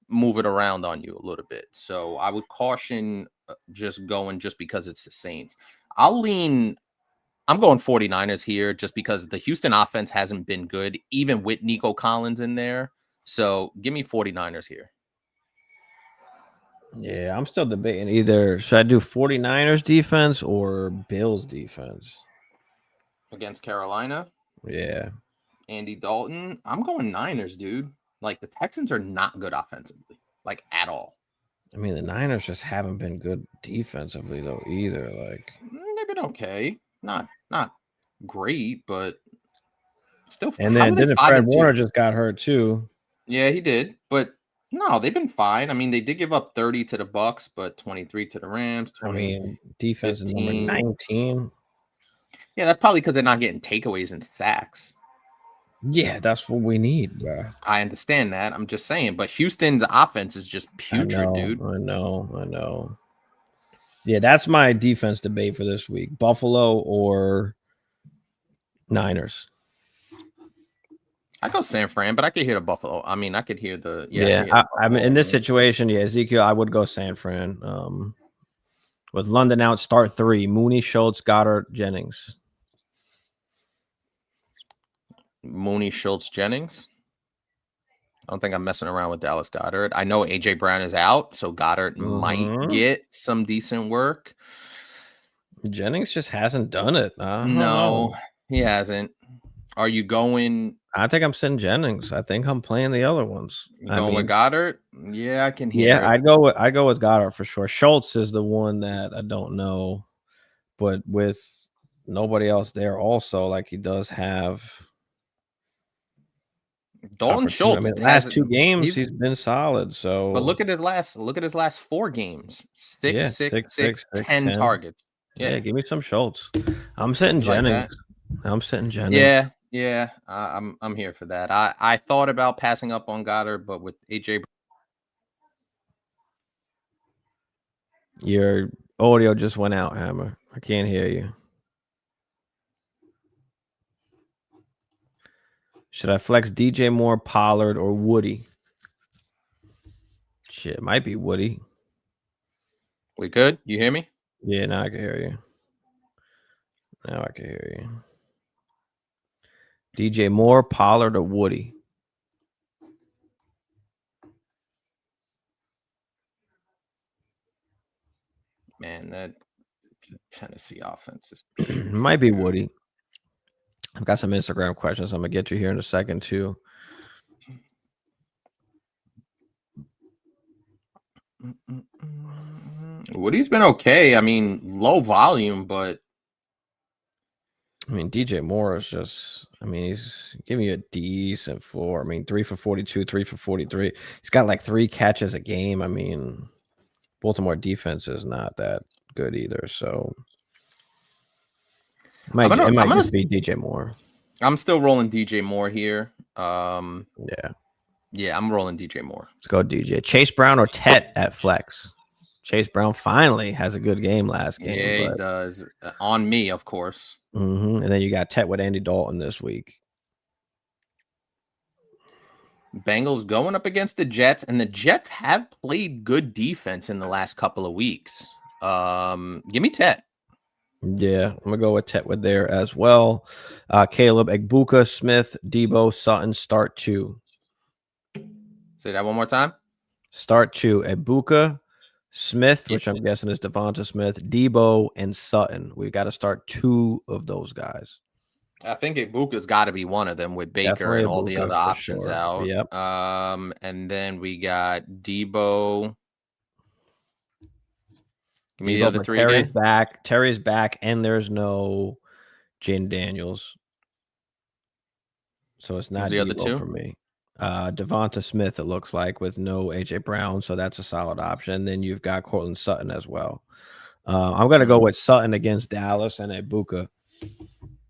move it around on you a little bit. So I would caution just because it's the Saints. I'm going 49ers here just because the Houston offense hasn't been good, even with Nico Collins in there. So give me 49ers here. Yeah, I'm still debating either should I do 49ers defense or Bills defense? Against Carolina, Yeah. Andy Dalton. I'm going Niners, dude. Like the Texans are not good offensively, like at all. I mean, the Niners just haven't been good defensively though either. Like They've been okay, not great, but still. and How then are they didn't five Fred and two? Warner just got hurt too? Yeah, he did, but no, they've been fine. I mean, they did give up 30 to the Bucks, but 23 to the Rams, I 20, mean, defense is number 15. 19. Yeah, that's probably because they're not getting takeaways and sacks. Yeah, that's what we need, bro. I understand that. I'm just saying, but Houston's offense is just putrid, dude. I know. Yeah, that's my defense debate for this week. Buffalo or Niners. I go San Fran, but I could hear the Buffalo. I mean, I could hear the I mean, in this situation, yeah, Ezekiel, I would go San Fran. With London out, start 3: Mooney, Schultz, Goddard, Jennings. Mooney, Schultz, Jennings. I don't think I'm messing around with Dallas Goddard. I know AJ Brown is out, so Goddard might get some decent work. Jennings just hasn't done it. No, he hasn't. Are you going? I think I'm sitting Jennings. I think I'm playing the other ones. Going with Goddard? Yeah, I can hear. Yeah, I go with Goddard for sure. Schultz is the one that I don't know, but with nobody else there, also like he does have. Dalton Schultz. I mean, last 2 games he's been solid. So, but look at his last 4 games: 6, 10 targets. Yeah, give me some Schultz. I'm sitting Jennings. I'm sitting Jennings. Yeah. I'm here for that. I thought about passing up on Goddard, but with AJ, your audio just went out, Hammer. I can't hear you. Should I flex DJ Moore, Pollard, or Woody? Shit, it might be Woody. We good? You hear me? Yeah, now I can hear you. Now I can hear you. DJ Moore, Pollard, or Woody? Man, that Tennessee offense is might be Woody. I've got some Instagram questions. I'm gonna get you here in a second too. Woody's been okay. I mean, low volume, but I mean, DJ Moore is just, I mean, he's giving you a decent floor. I mean, 3 for 42, 3 for 43. He's got like 3 catches a game. I mean, Baltimore defense is not that good either. So it might just be DJ Moore. I'm still rolling DJ Moore here. Yeah, I'm rolling DJ Moore. Let's go DJ. Chase Brown or Tet at flex? Chase Brown finally has a good game last game. Yeah, he does. On me, of course. And then you got Tet with Andy Dalton this week. Bengals going up against the Jets, and the Jets have played good defense in the last couple of weeks. Give me Tet. Yeah, I'm going to go with Tet with there as well. Caleb, Egbuka, Smith, Debo, Sutton, start 2. Say that one more time. Start 2. Egbuka, Smith, which I'm guessing is Devonta Smith, Debo, and Sutton. We've got to start 2 of those guys. I think Egbuka's got to be one of them with Baker Definitely and all the other options out. Yep. And then we got Debo. Give me the other 3 Terry's again. Back. Terry's back, and there's no Jane Daniels. So it's not the Debo other 2 for me. Devonta Smith, it looks like, with no AJ Brown, so that's a solid option. And then you've got Cortland Sutton as well. I'm going to go with Sutton against Dallas and Egbuka.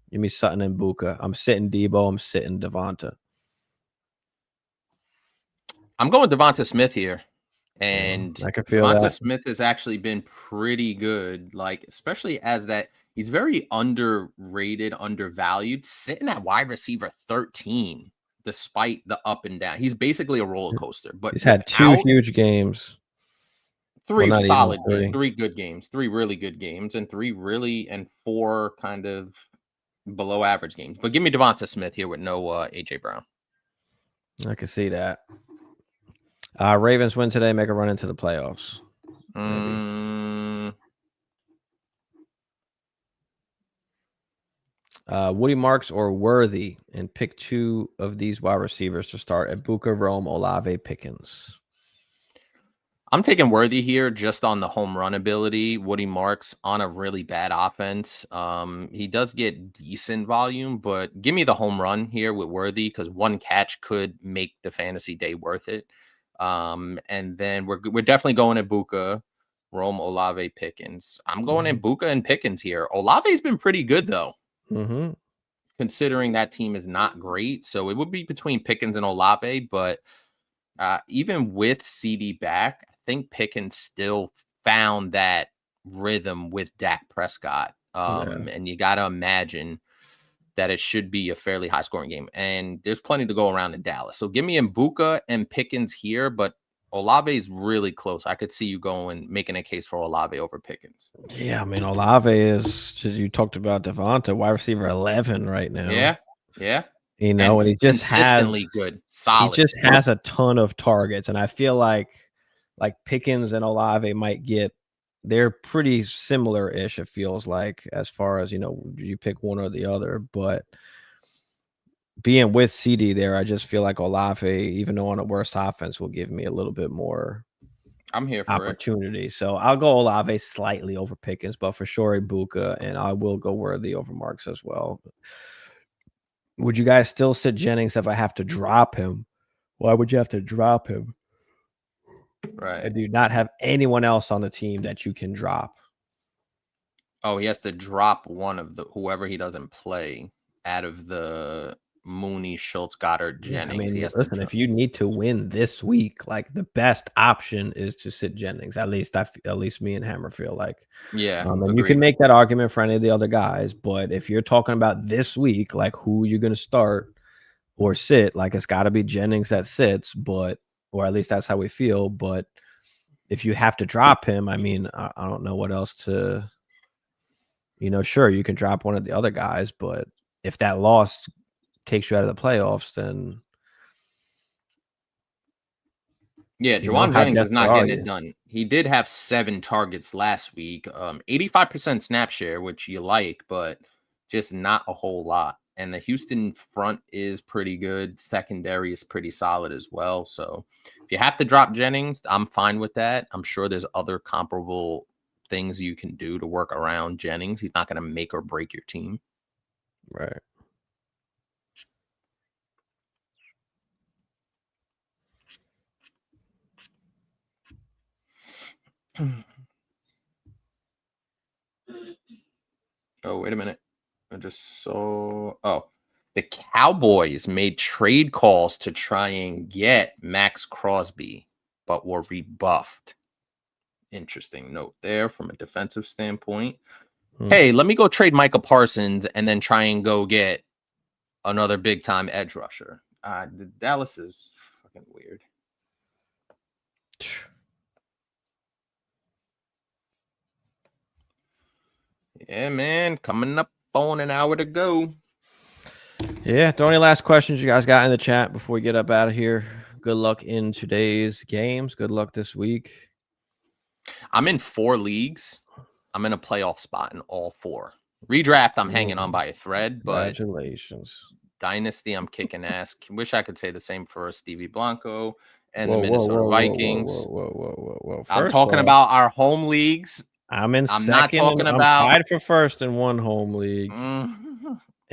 Give me Sutton and Buka. I'm sitting Debo. I'm sitting Devonta. I'm going Devonta Smith here. And I can feel Devonta Smith has actually been pretty good, like especially as that he's very underrated, undervalued, sitting at wide receiver 13. Despite the up and down, he's basically a roller coaster. But he's had 2 huge games, 3 solid, 3 good games, 3 really good games, and 4 kind of below average games. But give me Devonta Smith here with no AJ Brown. I can see that. Ravens win today, make a run into the playoffs. Woody Marks or Worthy, and pick 2 of these wide receivers to start: Ibuka, Rome, Olave, Pickens. I'm taking Worthy here just on the home run ability. Woody Marks on a really bad offense. He does get decent volume, but give me the home run here with Worthy because 1 catch could make the fantasy day worth it. And then we're definitely going to Ibuka, Rome, Olave, Pickens. I'm going Ibuka and Pickens here. Olave's been pretty good though. Considering that team is not great. So it would be between Pickens and Olave, but even with CD back, I think Pickens still found that rhythm with Dak Prescott. And you got to imagine that it should be a fairly high scoring game. And there's plenty to go around in Dallas. So give me Mbuka and Pickens here, but Olave is really close. I could see you making a case for Olave over Pickens. Yeah, I mean, Olave is, you talked about Devonta, wide receiver 11 right now. Yeah. You know, and he just consistently good, solid. He just has a ton of targets, and I feel like Pickens and Olave might get, they're pretty similar-ish, it feels like, as far as, you know, you pick one or the other. But being with CD there, I just feel like Olave, even though on a worse offense, will give me a little bit more I'm here for opportunity. So I'll go Olave slightly over Pickens, but for sure Ibuka, and I will go Worthy over Marks as well. Would you guys still sit Jennings if I have to drop him? Why would you have to drop him? Right. I do not have anyone else on the team that you can drop. Oh, he has to drop one of the whoever he doesn't play out of the Mooney, Schultz, Goddard, Jennings. Yeah, I mean, listen, if you need to win this week, like the best option is to sit Jennings. At least me and Hammer feel like. Yeah. And you can make that argument for any of the other guys, but if you're talking about this week, like who you're going to start or sit, like it's got to be Jennings that sits, or at least that's how we feel. But if you have to drop him, I mean, I don't know what else to, sure, you can drop one of the other guys, but if that loss takes you out of the playoffs, then Juwan Jennings is not getting it done. He did have 7 targets last week, 85% snap share, which you like, but just not a whole lot. And the Houston front is pretty good. Secondary is pretty solid as well. So if you have to drop Jennings, I'm fine with that. I'm sure there's other comparable things you can do to work around Jennings. He's not going to make or break your team. Right. Oh, wait a minute. I just saw. Oh, the Cowboys made trade calls to try and get Max Crosby, but were rebuffed. Interesting note there from a defensive standpoint. Hey, let me go trade Micah Parsons and then try and go get another big time edge rusher. Dallas is fucking weird. Yeah, man. Coming up on an hour to go. Yeah. Throw any last questions you guys got in the chat before we get up out of here. Good luck in today's games. Good luck this week. I'm in 4 leagues. I'm in a playoff spot in all 4. Redraft, I'm hanging on by a thread, but congratulations. Dynasty, I'm kicking ass. Wish I could say the same for Stevie Blanco and the Minnesota Vikings. Whoa. I'm talking about our home leagues. I'm in I'm second. not talking about. I'm tied for first in one home league.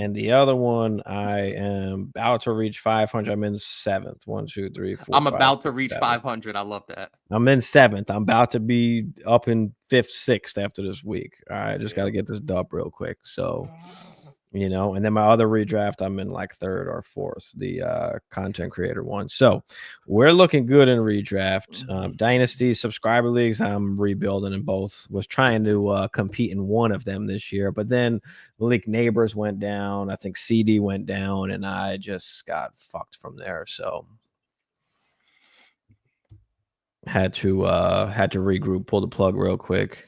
And the other one, I am about to reach 500. I'm in 7th. 1, 2, 3, 4. I'm about to reach 500. I love that. I'm in 7th. I'm about to be up in 5th, 6th after this week. All right, just got to get this dub real quick. So, and then my other redraft, I'm in like 3rd or 4th, the content creator one. So we're looking good in redraft. Dynasty subscriber leagues, I'm rebuilding in both. Was trying to compete in one of them this year, but then Malik Neighbors went down. I think CD went down, and I just got fucked from there. So had to regroup, pull the plug real quick.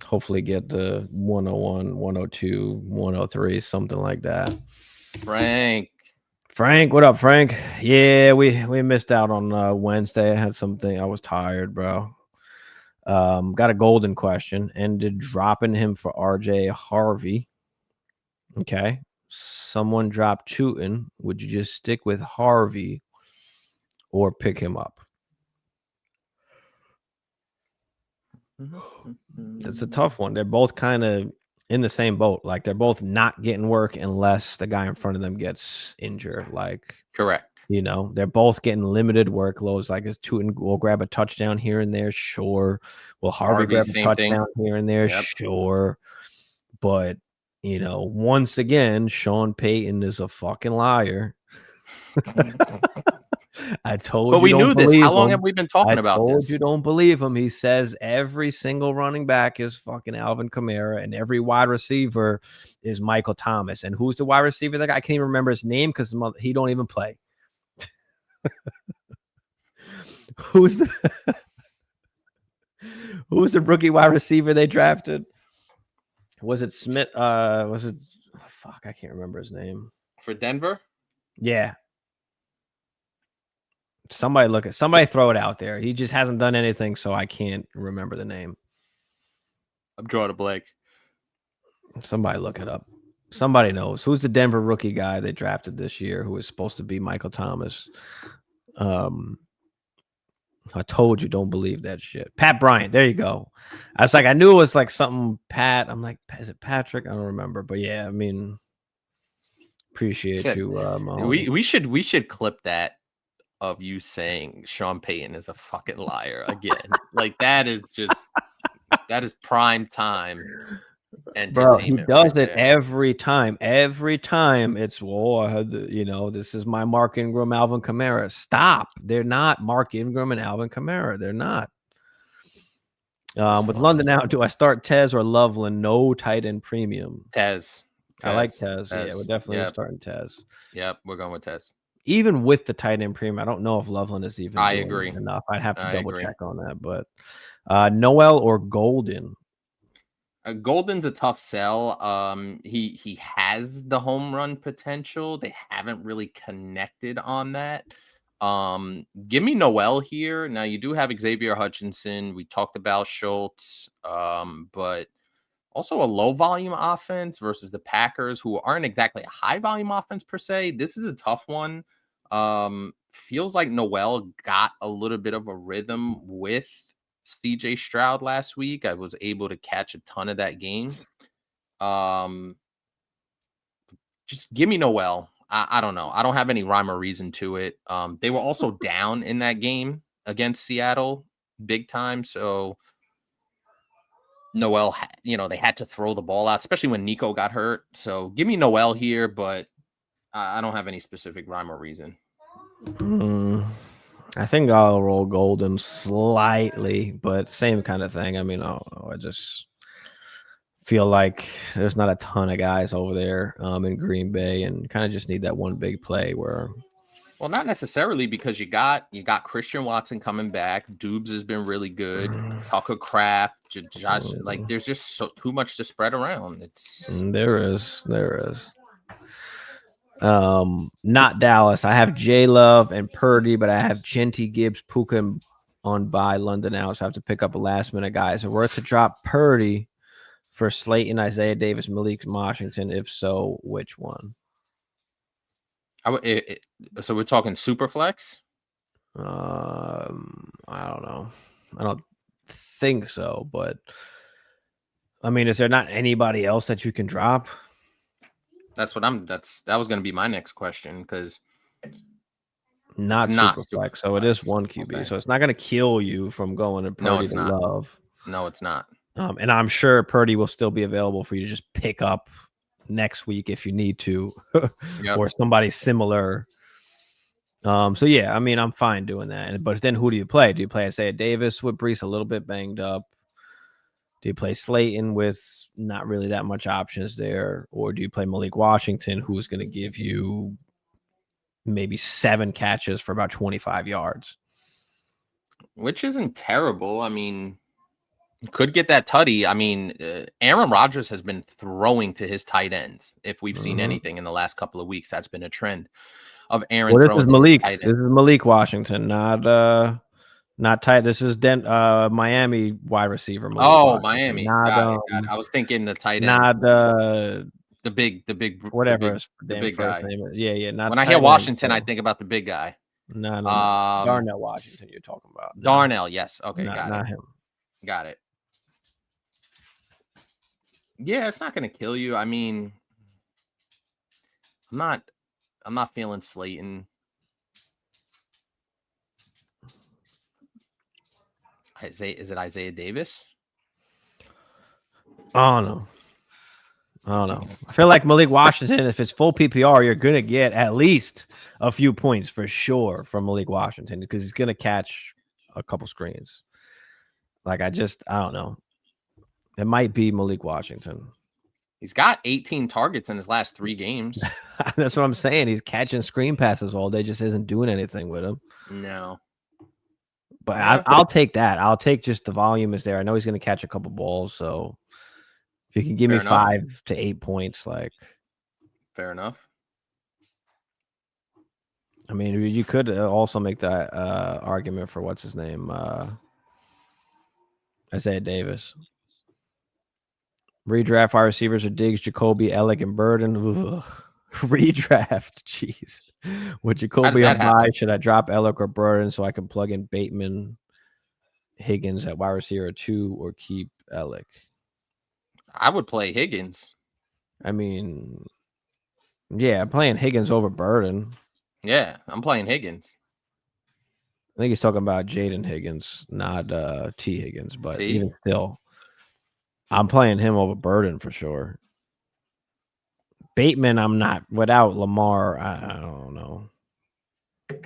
Hopefully get the 101, 102, 103, something like that. Frank, what up, Frank? Yeah, we missed out on Wednesday. I had something. I was tired, bro. Got a golden question. Ended dropping him for RJ Harvey. Okay. Someone dropped Chutin. Would you just stick with Harvey or pick him up? It's a tough one. They're both kind of in the same boat. Like they're both not getting work unless the guy in front of them gets injured. Like, correct. You know, they're both getting limited workloads. Like, is Tutin will grab a touchdown here and there? Sure. Will Harvey grab a touchdown here and there? Yep. Sure. But, you know, once again, Sean Payton is a fucking liar. I told you. But we knew this. How long have we been talking about this? I told you don't believe him. He says every single running back is fucking Alvin Kamara and every wide receiver is Michael Thomas. And who's the wide receiver? That guy? I can't even remember his name because he don't even play. Who's the rookie wide receiver they drafted? Was it Smith? Was it? Fuck, I can't remember his name. For Denver? Yeah. Somebody throw it out there. He just hasn't done anything, so I can't remember the name. I'm drawing a blank. Somebody look it up. Somebody knows. Who's the Denver rookie guy they drafted this year who was supposed to be Michael Thomas? I told you, don't believe that shit. Pat Bryant. There you go. I was like, I knew it was like something Pat. I'm like, is it Patrick? I don't remember. But yeah, I mean, appreciate you. We should clip that of you saying Sean Payton is a fucking liar again. Like that is prime time entertainment. Bro, he does it every time. Every time it's, I had this is my Mark Ingram, Alvin Kamara. Stop. They're not Mark Ingram and Alvin Kamara. They're not. With London out, do I start Tez or Loveland? No tight end premium. Tez. I like Tez. Yeah, we're definitely starting Tez. Yep, we're going with Tez. Even with the tight end premium, I don't know if Loveland is even agree enough. I'd have to double check on that. But Noel or Golden? Golden's a tough sell. He has the home run potential. They haven't really connected on that. Give me Noel here. Now you do have Xavier Hutchinson. We talked about Schultz, but also a low volume offense versus the Packers, who aren't exactly a high volume offense per se. This is a tough one. Feels like Noel got a little bit of a rhythm with CJ Stroud last week. I was able to catch a ton of that game. Just give me Noel. I don't know. I don't have any rhyme or reason to it. They were also down in that game against Seattle big time. So Noel, they had to throw the ball out, especially when Nico got hurt. So give me Noel here, but I don't have any specific rhyme or reason. I think I'll roll Golden slightly, but same kind of thing. I mean, I just feel like there's not a ton of guys over there in Green Bay, and kind of just need that one big play where. Well, not necessarily, because you got Christian Watson coming back. Dubes has been really good. Tucker Kraft, Josh, like there's just too much to spread around. There is. Not Dallas. I have J Love and Purdy, but I have Genty, Gibbs, Puka on bye. London out, so I have to pick up a last minute guy. So we're to drop Purdy for Slayton, Isaiah Davis, Malik Washington. If so, which one? So we're talking super flex? I don't know. I don't think so, but I mean, is there not anybody else that you can drop? That was going to be my next question, because not super flex. So it is one QB. Okay. So it's not going to kill you from going to Purdy to Love. No, it's not. And I'm sure Purdy will still be available for you to just pick up next week if you need to, or somebody similar. So yeah, I mean, I'm fine doing that. But then who do you play? Do you play Isaiah Davis with Brees a little bit banged up? Do you play Slayton with not really that much options there? Or do you play Malik Washington, who's going to give you maybe 7 catches for about 25 yards? Which isn't terrible. I mean, could get that tutty. I mean, Aaron Rodgers has been throwing to his tight ends. If we've seen anything in the last couple of weeks, that's been a trend of Aaron. Well, this is Malik. This is Malik Washington, not Not tight. This is Miami wide receiver. Malik Oh, Washington. Miami. Not Got it. I was thinking the tight end. not the whatever his the damn big first guy. name is. Yeah. Not When I hear tight end, Washington, so. I think about the big guy. No. Darnell Washington, you're talking about. No, Darnell, yes. Okay, not him. Got it. Yeah, it's not going to kill you. I mean, I'm not feeling Slayton. Is it Isaiah Davis? I don't know. I feel like Malik Washington, if it's full PPR, you're going to get at least a few points for sure from Malik Washington because he's going to catch a couple screens. Like, I don't know. It might be Malik Washington. He's got 18 targets in his last 3 games. That's what I'm saying. He's catching screen passes all day, just isn't doing anything with him. No. But yeah. I'll take that. I'll take just the volume is there. I know he's going to catch a couple balls, so if you can give me 5 to 8 points, like. Fair enough. I mean, you could also make that argument for what's his name, Isaiah Davis. Redraft wide receivers are Diggs, Jacoby, Ellick, and Burden. Ugh. Redraft, jeez. With Jacoby on bye, should I drop Ellick or Burden so I can plug in Bateman, Higgins at wide receiver 2, or keep Ellick? I would play Higgins. I mean, yeah, I'm playing Higgins over Burden. Yeah, I'm playing Higgins. I think he's talking about Jaden Higgins, not T Higgins, but even still, I'm playing him over Burden for sure. Bateman, I'm not. Without Lamar, I don't know. Are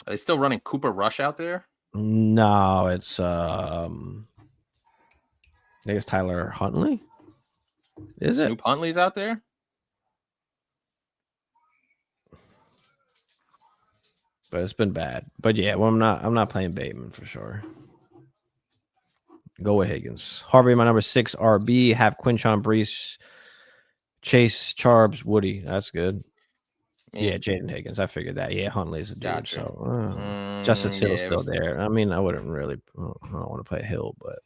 they still running Cooper Rush out there? No, it's I think it's Tyler Huntley. Is Snoop Huntley's out there? But it's been bad. But yeah, well, I'm not playing Bateman for sure. Go with Higgins. Harvey, my number 6 RB. Have Quinshon Brees, Chase, Charbs, Woody. That's good. Yeah, Jaden Higgins. I figured that. Yeah, Huntley's a dude. Gotcha. So Justice Hill's still there. I mean, I wouldn't really. I don't want to play Hill, but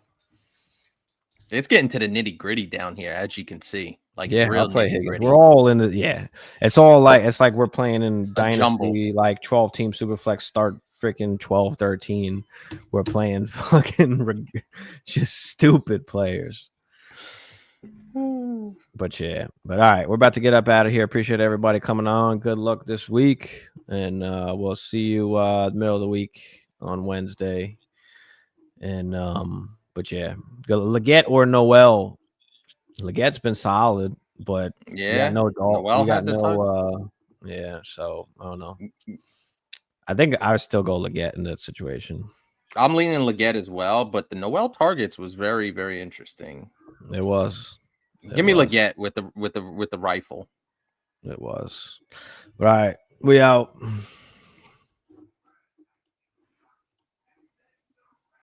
it's getting to the nitty gritty down here, as you can see. Like, yeah, I'll play Higgins. We're all in the It's all like we're playing in Dynasty, like 12-team Superflex start freaking 12-13. We're playing fucking just stupid players. But all right, we're about to get up out of here. Appreciate everybody coming on. Good luck this week, and we'll see you middle of the week on Wednesday. And but yeah, Leggett or Noel. Legette's been solid, but no Noel had no so I don't know. I think I would still go Leggett in that situation. I'm leaning Leggett as well, but the Noel targets was very, very interesting. It was. Give me Leggett with the rifle. It was. Right. We out.